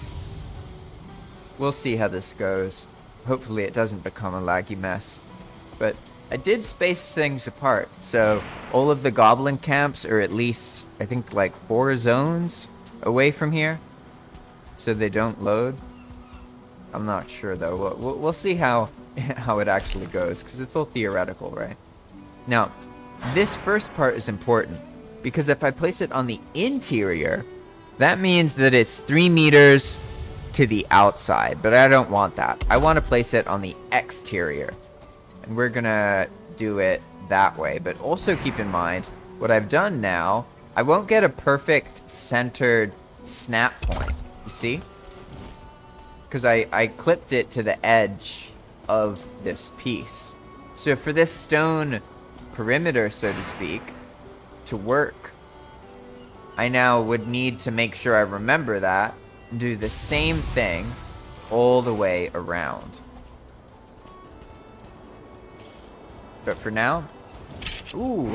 We'll see how this goes. Hopefully it doesn't become a laggy mess. But I did space things apart, so all of the goblin camps are at least, I think, 4 zones away from here, so they don't load. I'm not sure though. We'll see how it actually goes, because it's all theoretical, right? Now, this first part is important, because if I place it on the interior, that means that it's 3 meters to the outside, but I don't want that. I want to place it on the exterior, and we're gonna do it that way. But also keep in mind, what I've done now, I won't get a perfect centered snap point, you see? Because I clipped it to the edge of this piece. So for this stone perimeter, so to speak, to work, I now would need to make sure I remember that and do the same thing all the way around. But for now, ooh,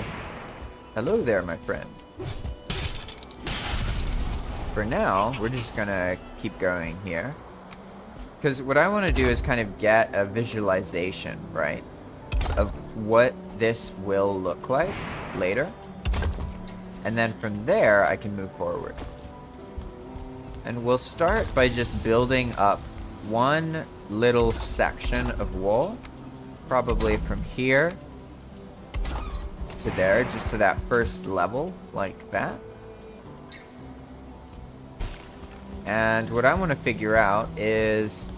Hello there, my friend. For now, we're just gonna keep going here. Because what I want to do is kind of get a visualization, right, of what this will look like later. And then from there, I can move forward. And we'll start by just building up one little section of wall, probably from here to there, just to that first level, like that. And what I want to figure out is,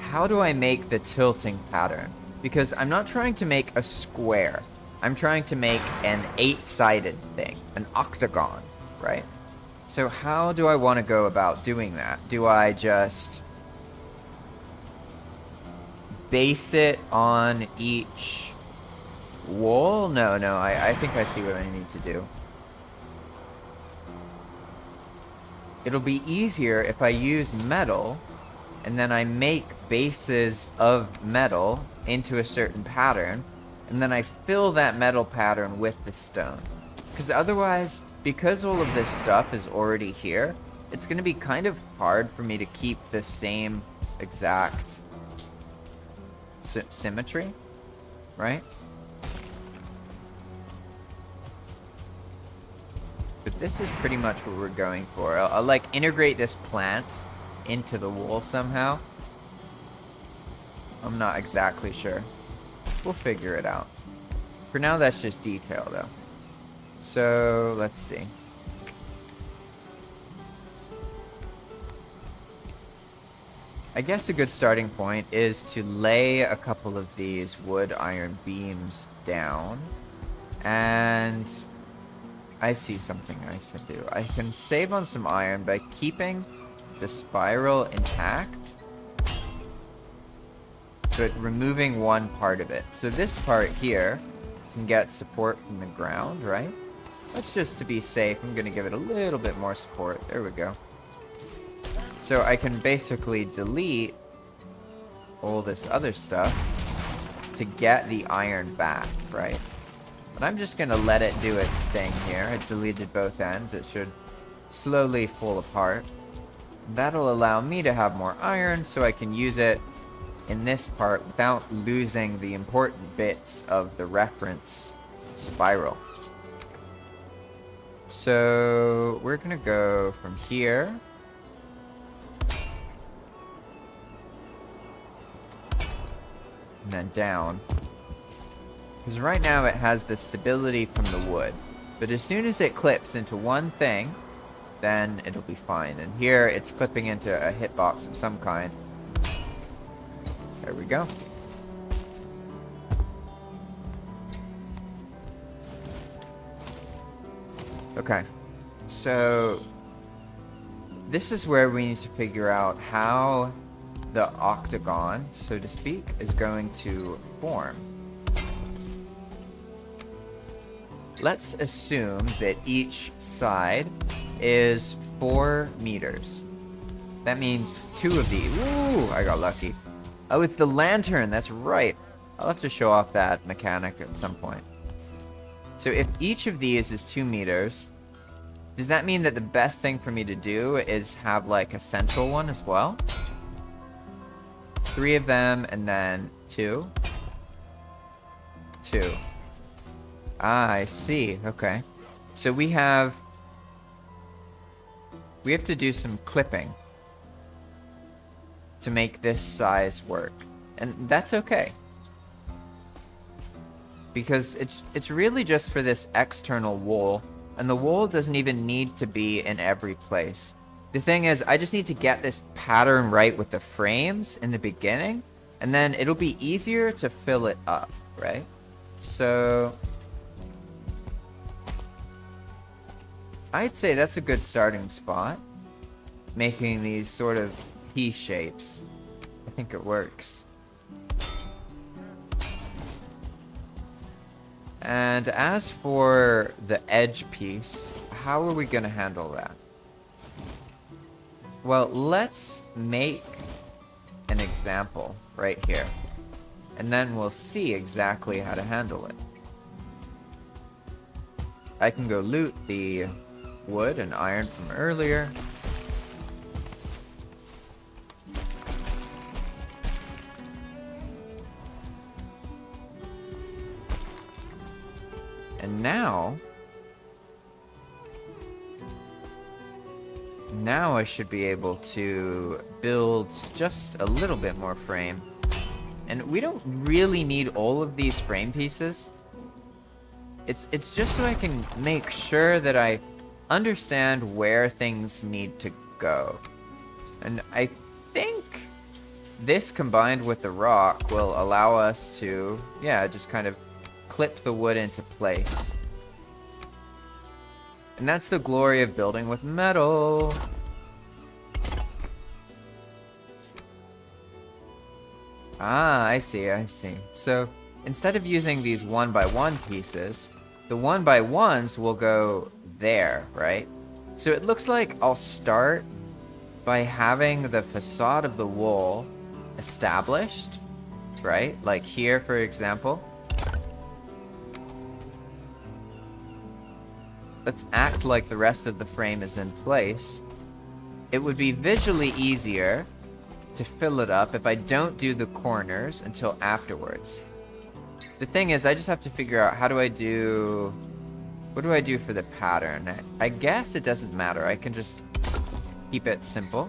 how do I make the tilting pattern? Because I'm not trying to make a square. I'm trying to make an 8-sided thing, an octagon, right? So how do I want to go about doing that? Do I just base it on each wall? No, I think I see what I need to do. It'll be easier if I use metal, and then I make bases of metal into a certain pattern, and then I fill that metal pattern with the stone. Because otherwise, because all of this stuff is already here, it's going to be kind of hard for me to keep the same exact symmetry, right? But this is pretty much what we're going for. I'll like integrate this plant into the wall somehow. I'm not exactly sure. We'll figure it out. For now, that's just detail though. So let's see. I guess a good starting point is to lay a couple of these wood iron beams down. And I see something I can do. I can save on some iron by keeping the spiral intact, but removing one part of it. So this part here can get support from the ground, right? That's just to be safe. I'm gonna give it a little bit more support. There we go. So I can basically delete all this other stuff to get the iron back, right? But I'm just gonna let it do its thing here. I deleted both ends. It should slowly fall apart. That'll allow me to have more iron so I can use it in this part without losing the important bits of the reference spiral. So we're gonna go from here. And then down. Because right now it has the stability from the wood. But as soon as it clips into one thing, then it'll be fine. And here it's clipping into a hitbox of some kind. There we go. Okay. So this is where we need to figure out how the octagon, so to speak, is going to form. Let's assume that each side is 4 meters. That means 2 of these. Ooh, I got lucky. Oh, it's the lantern. That's right. I'll have to show off that mechanic at some point. So if each of these is 2 meters, does that mean that the best thing for me to do is have like a central one as well? 3 of them and then 2. 2. Ah, I see. Okay. So we have to do some clipping to make this size work. And that's okay. Because it's really just for this external wall, and the wall doesn't even need to be in every place. The thing is, I just need to get this pattern right with the frames in the beginning, and then it'll be easier to fill it up, right? So I'd say that's a good starting spot. Making these sort of T shapes. I think it works. And as for the edge piece, how are we going to handle that? Well, let's make an example right here. And then we'll see exactly how to handle it. I can go loot the wood and iron from earlier. And now I should be able to build just a little bit more frame. And we don't really need all of these frame pieces. It's just so I can make sure that I understand where things need to go. And I think this combined with the rock will allow us to, yeah, just kind of clip the wood into place. And that's the glory of building with metal. Ah, I see. So instead of using these 1x1 pieces, the 1x1s will go there, right? So it looks like I'll start by having the facade of the wall established, right? Like here, for example. Let's act like the rest of the frame is in place. It would be visually easier to fill it up if I don't do the corners until afterwards. The thing is, I just have to figure out what do I do for the pattern? I guess it doesn't matter. I can just keep it simple.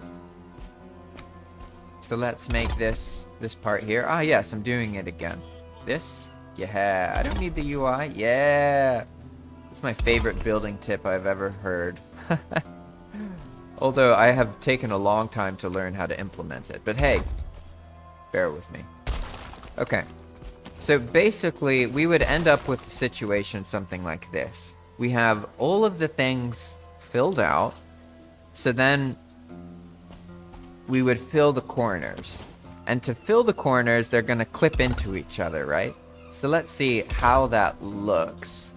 So let's make this part here. Ah, yes, I'm doing it again. This? Yeah, I don't need the UI. Yeah. It's my favorite building tip I've ever heard. Although I have taken a long time to learn how to implement it. But hey, bear with me. Okay. So basically, we would end up with a situation something like this. We have all of the things filled out. So then we would fill the corners. And to fill the corners, they're going to clip into each other, right? So let's see how that looks.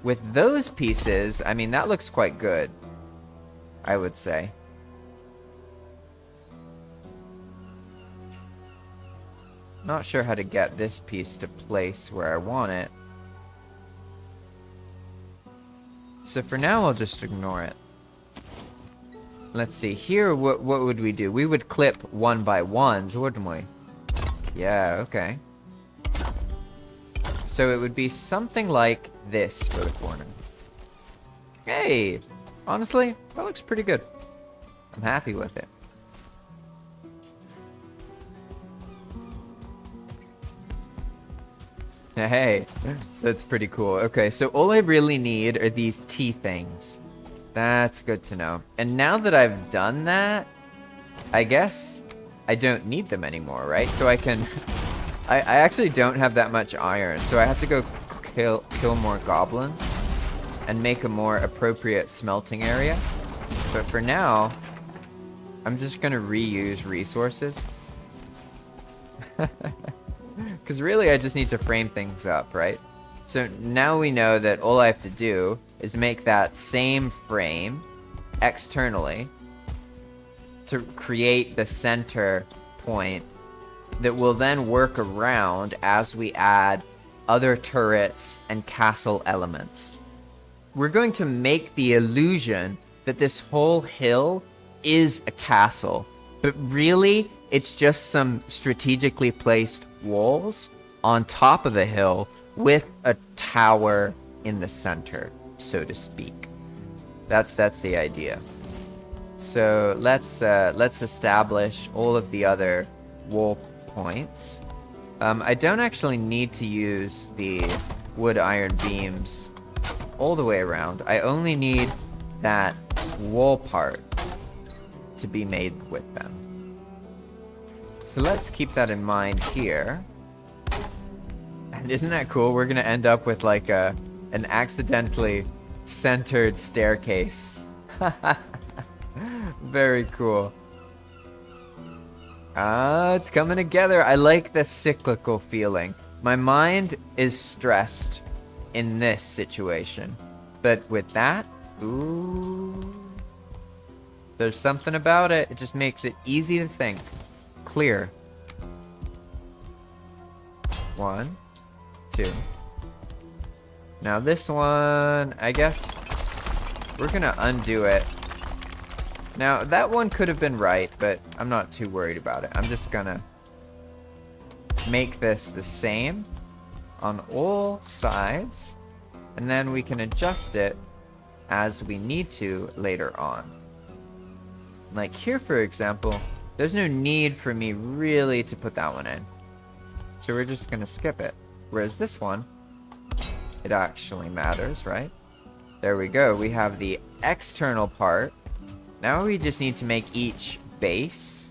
With those pieces, I mean, that looks quite good, I would say. Not sure how to get this piece to place where I want it. So for now, I'll just ignore it. Let's see, here, what would we do? We would clip 1x1s, wouldn't we? Yeah, okay. So it would be something like this for the corner. Hey, honestly, that looks pretty good. I'm happy with it. Hey, that's pretty cool. Okay, so all I really need are these T things. That's good to know. And now that I've done that, I guess I don't need them anymore, right? So I can... I actually don't have that much iron, so I have to go kill more goblins and make a more appropriate smelting area. But for now, I'm just gonna reuse resources. Because really, I just need to frame things up, right? So now we know that all I have to do is make that same frame externally to create the center point that will then work around as we add other turrets and castle elements. We're going to make the illusion that this whole hill is a castle, but really it's just some strategically placed walls on top of a hill with a tower in the center, so to speak. That's the idea. So let's establish all of the other wall points. I don't actually need to use the wood iron beams all the way around. I only need that wall part to be made with them. So let's keep that in mind here. And isn't that cool? We're gonna end up with like an accidentally centered staircase. Very cool. Ah, it's coming together. I like the cyclical feeling. My mind is stressed in this situation. But with that, ooh, there's something about it. It just makes it easy to think. Clear. 1, 2, Now this one, I guess we're gonna undo it. Now that one could have been right, but I'm not too worried about it. I'm just gonna make this the same on all sides, and then we can adjust it as we need to later on. Like here, for example, there's no need for me really to put that one in. So we're just gonna skip it. Whereas this one, it actually matters, right? There we go. We have the external part. Now we just need to make each base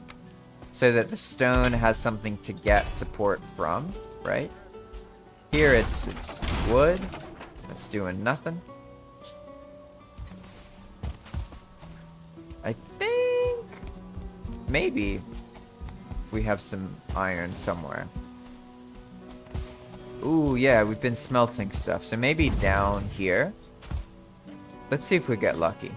so that the stone has something to get support from, right? Here it's wood. It's doing nothing. I think maybe we have some iron somewhere. Ooh, yeah, we've been smelting stuff. So maybe down here. Let's see if we get lucky.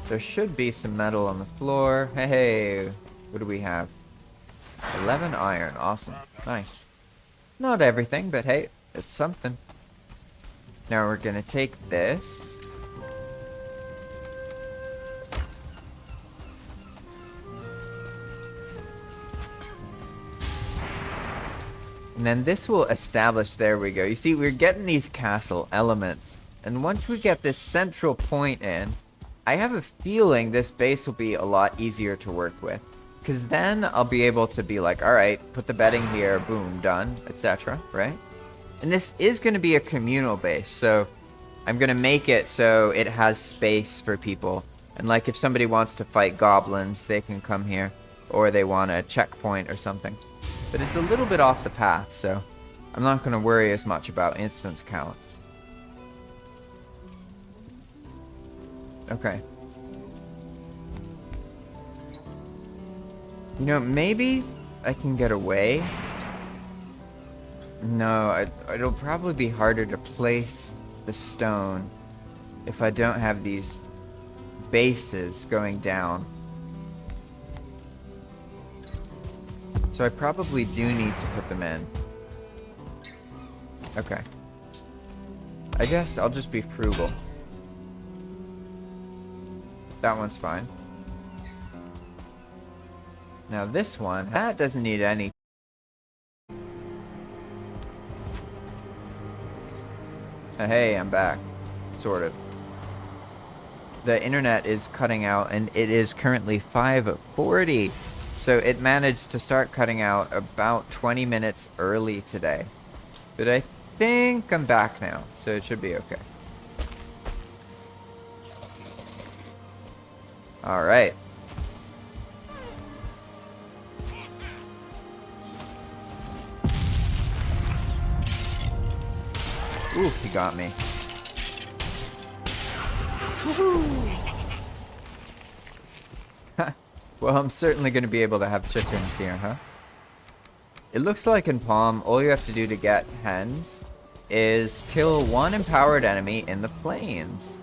There should be some metal on the floor. Hey, what do we have? 11 iron. Awesome. Nice. Not everything, but hey, it's something. Now we're gonna take this. And then this will establish, there we go. You see, we're getting these castle elements. And once we get this central point in, I have a feeling this base will be a lot easier to work with. Because then I'll be able to be like, alright, put the bedding here, boom, done, etc., right? And this is going to be a communal base, so I'm going to make it so it has space for people. And like if somebody wants to fight goblins, they can come here. Or they want a checkpoint or something. But it's a little bit off the path, so I'm not going to worry as much about instance counts. Okay. You know, maybe I can get away. No, it'll probably be harder to place the stone if I don't have these bases going down. So I probably do need to put them in. Okay. I guess I'll just be frugal. That one's fine. Now this one, that doesn't need any. Hey, I'm back. Sort of. The internet is cutting out and it is currently 5:40. So it managed to start cutting out about 20 minutes early today. But I think I'm back now, so it should be okay. Alright. Oof, he got me. Woohoo! Well, I'm certainly going to be able to have chickens here, huh? It looks like in Palm, all you have to do to get hens is kill one empowered enemy in the plains.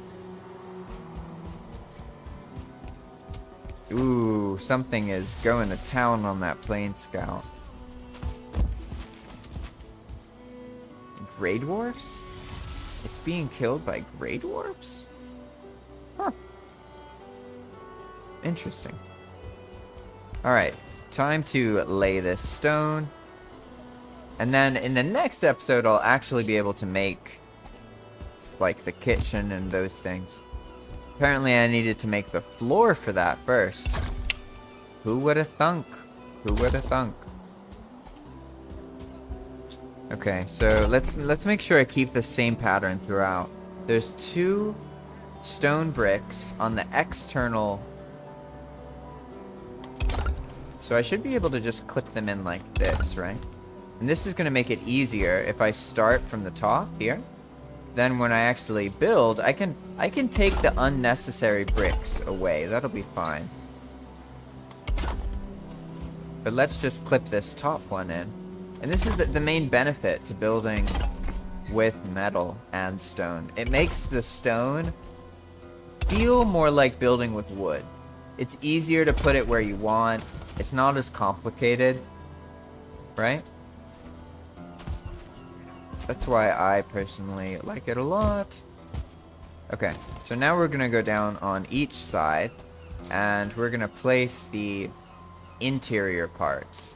Ooh, something is going to town on that plain scout. Grey dwarfs? It's being killed by grey dwarfs? Huh. Interesting. Alright, time to lay this stone. And then in the next episode, I'll actually be able to make, like, the kitchen and those things. Apparently, I needed to make the floor for that first. Who would have thunk? Who would have thunk? Okay, so let's make sure I keep the same pattern throughout. There's 2 stone bricks on the external. So I should be able to just clip them in like this, right? And this is going to make it easier if I start from the top here. Then when I actually build, I can take the unnecessary bricks away. That'll be fine. But let's just clip this top one in. And this is the main benefit to building with metal and stone. It makes the stone feel more like building with wood. It's easier to put it where you want. It's not as complicated, right? That's why I personally like it a lot. Okay, so now we're gonna go down on each side, and we're gonna place the interior parts.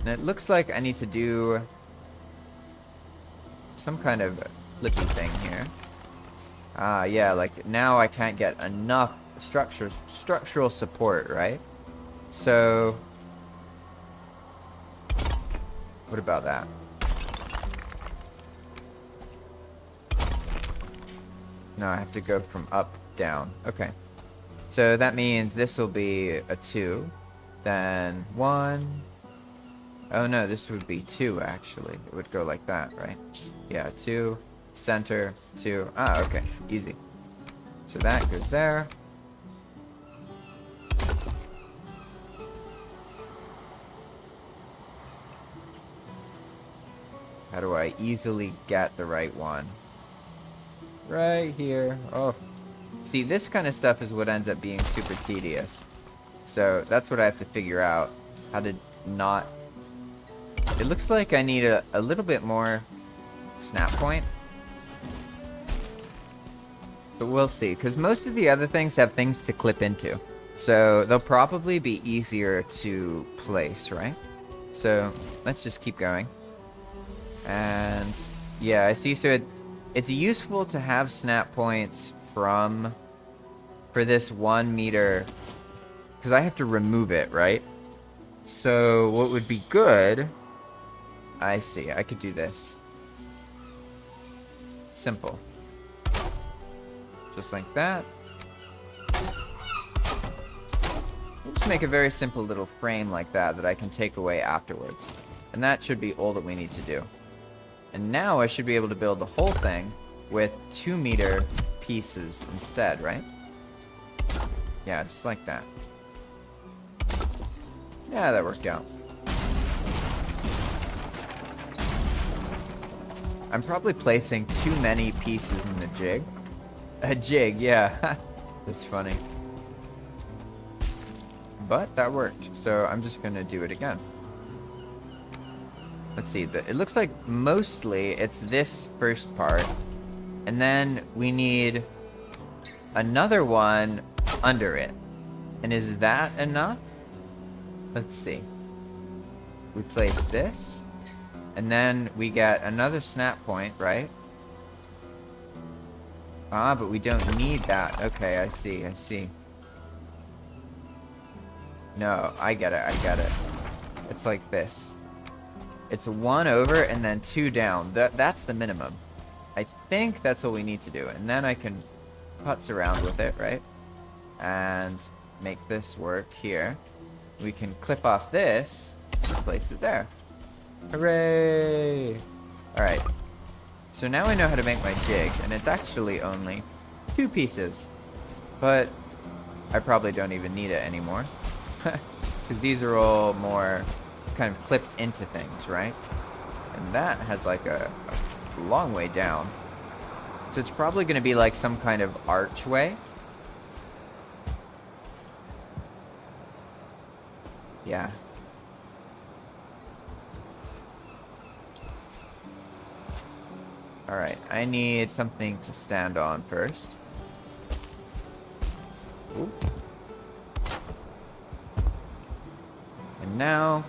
And it looks like I need to do some kind of flippy thing here. Yeah, like now I can't get enough structural support, right? So what about that? No, I have to go from up down. Okay. So that means this will be a 2, then 1. Oh no, this would be 2 actually. It would go like that, right? Yeah, 2, center, 2. Ah, okay, easy. So that goes there. How do I easily get the right one? Right here. Oh. See, this kind of stuff is what ends up being super tedious. So that's what I have to figure out. How to not... It looks like I need a little bit more snap point. But we'll see. Because most of the other things have things to clip into. So they'll probably be easier to place, right? So let's just keep going. And yeah, I see. So it's useful to have snap points for this 1 meter, because I have to remove it, right? So what would be good, I see, I could do this. Simple. Just like that. We'll just make a very simple little frame like that I can take away afterwards. And that should be all that we need to do. And now I should be able to build the whole thing with 2 meter pieces instead, right? Yeah, just like that. Yeah, that worked out. I'm probably placing too many pieces in the jig. A jig, yeah. That's funny. But that worked, so I'm just gonna do it again. Let's see, it looks like mostly it's this first part, and then we need another one under it. And is that enough? Let's see. We place this, and then we get another snap point, right? Ah, but we don't need that. Okay, I see. No, I get it. It's like this. It's 1 over and then 2 down. That's the minimum. I think that's what we need to do. And then I can putz around with it, right? And make this work here. We can clip off this and place it there. Hooray! Alright. So now I know how to make my jig, and it's actually only 2 pieces. But I probably don't even need it anymore. Because these are all more kind of clipped into things, right? And that has like a long way down. So it's probably going to be like some kind of archway. Yeah. Alright, I need something to stand on first. Ooh. And now,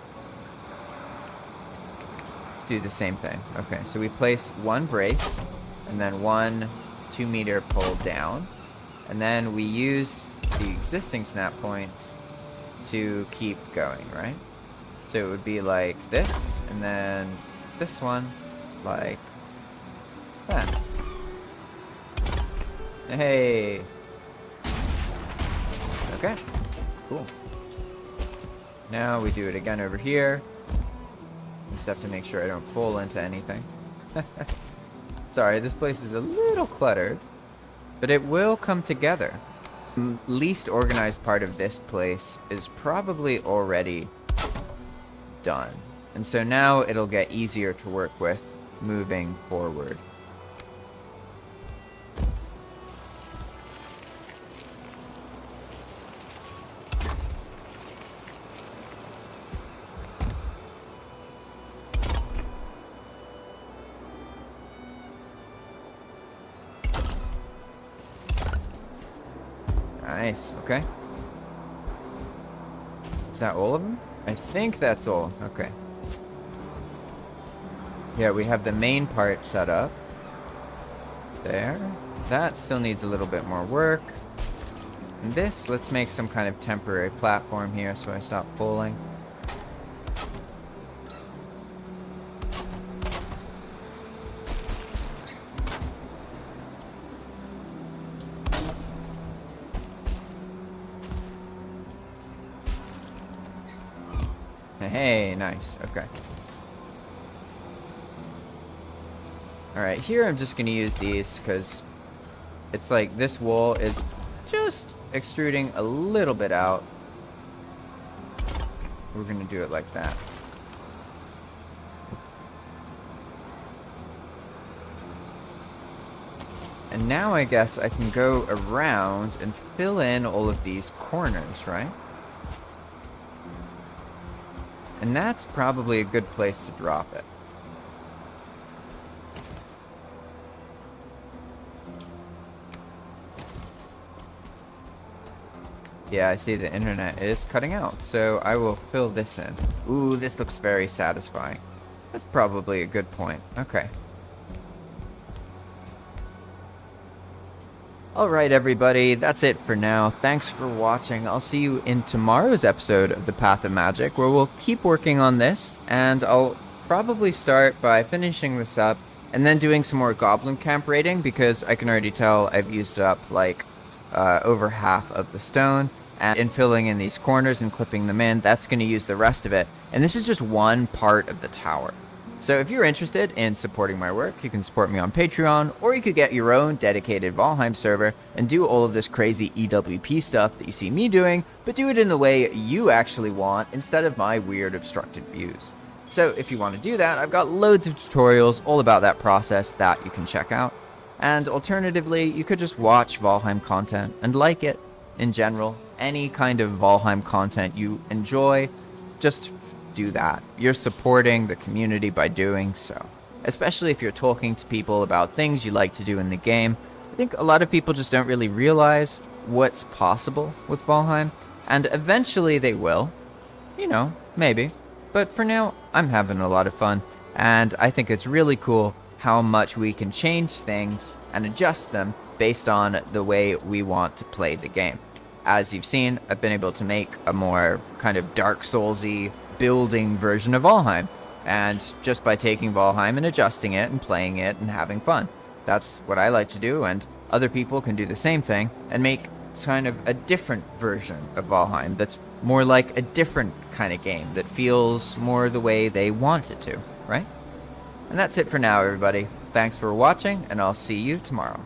let's do the same thing. Okay, so we place 1 brace, and then 1 2 meter pull down. And then we use the existing snap points to keep going, right? So it would be like this, and then this one, like that. Hey! Okay, cool. Now we do it again over here. Just have to make sure I don't fall into anything. Sorry, this place is a little cluttered, but it will come together. The least organized part of this place is probably already done. And so now it'll get easier to work with moving forward. Nice, okay. Is that all of them? I think that's all. Okay. Yeah, we have the main part set up. There. That still needs a little bit more work. And this, let's make some kind of temporary platform here so I stop falling. Hey, nice. Okay. Alright, here I'm just going to use these because it's like this wall is just extruding a little bit out. We're going to do it like that. And now I guess I can go around and fill in all of these corners, right? And that's probably a good place to drop it. Yeah, I see the internet is cutting out, so I will fill this in. Ooh, this looks very satisfying. That's probably a good point. Okay. Alright everybody, that's it for now. Thanks for watching. I'll see you in tomorrow's episode of The Path of Magic, where we'll keep working on this, and I'll probably start by finishing this up, and then doing some more Goblin Camp raiding, because I can already tell I've used up, like, over half of the stone, and in filling in these corners and clipping them in, that's going to use the rest of it, and this is just one part of the tower. So if you're interested in supporting my work, you can support me on Patreon, or you could get your own dedicated Valheim server and do all of this crazy EWP stuff that you see me doing, but do it in the way you actually want instead of my weird obstructed views. So if you want to do that, I've got loads of tutorials all about that process that you can check out. And alternatively, you could just watch Valheim content and like it in general. Any kind of Valheim content you enjoy, just do that. You're supporting the community by doing so. Especially if you're talking to people about things you like to do in the game. I think a lot of people just don't really realize what's possible with Valheim, and eventually they will. You know, maybe. But for now, I'm having a lot of fun, and I think it's really cool how much we can change things and adjust them based on the way we want to play the game. As you've seen, I've been able to make a more kind of Dark Souls-y building version of Valheim, and just by taking Valheim and adjusting it and playing it and having fun. That's what I like to do, and other people can do the same thing and make kind of a different version of Valheim that's more like a different kind of game that feels more the way they want it to, right? And that's it for now, everybody. Thanks for watching, and I'll see you tomorrow.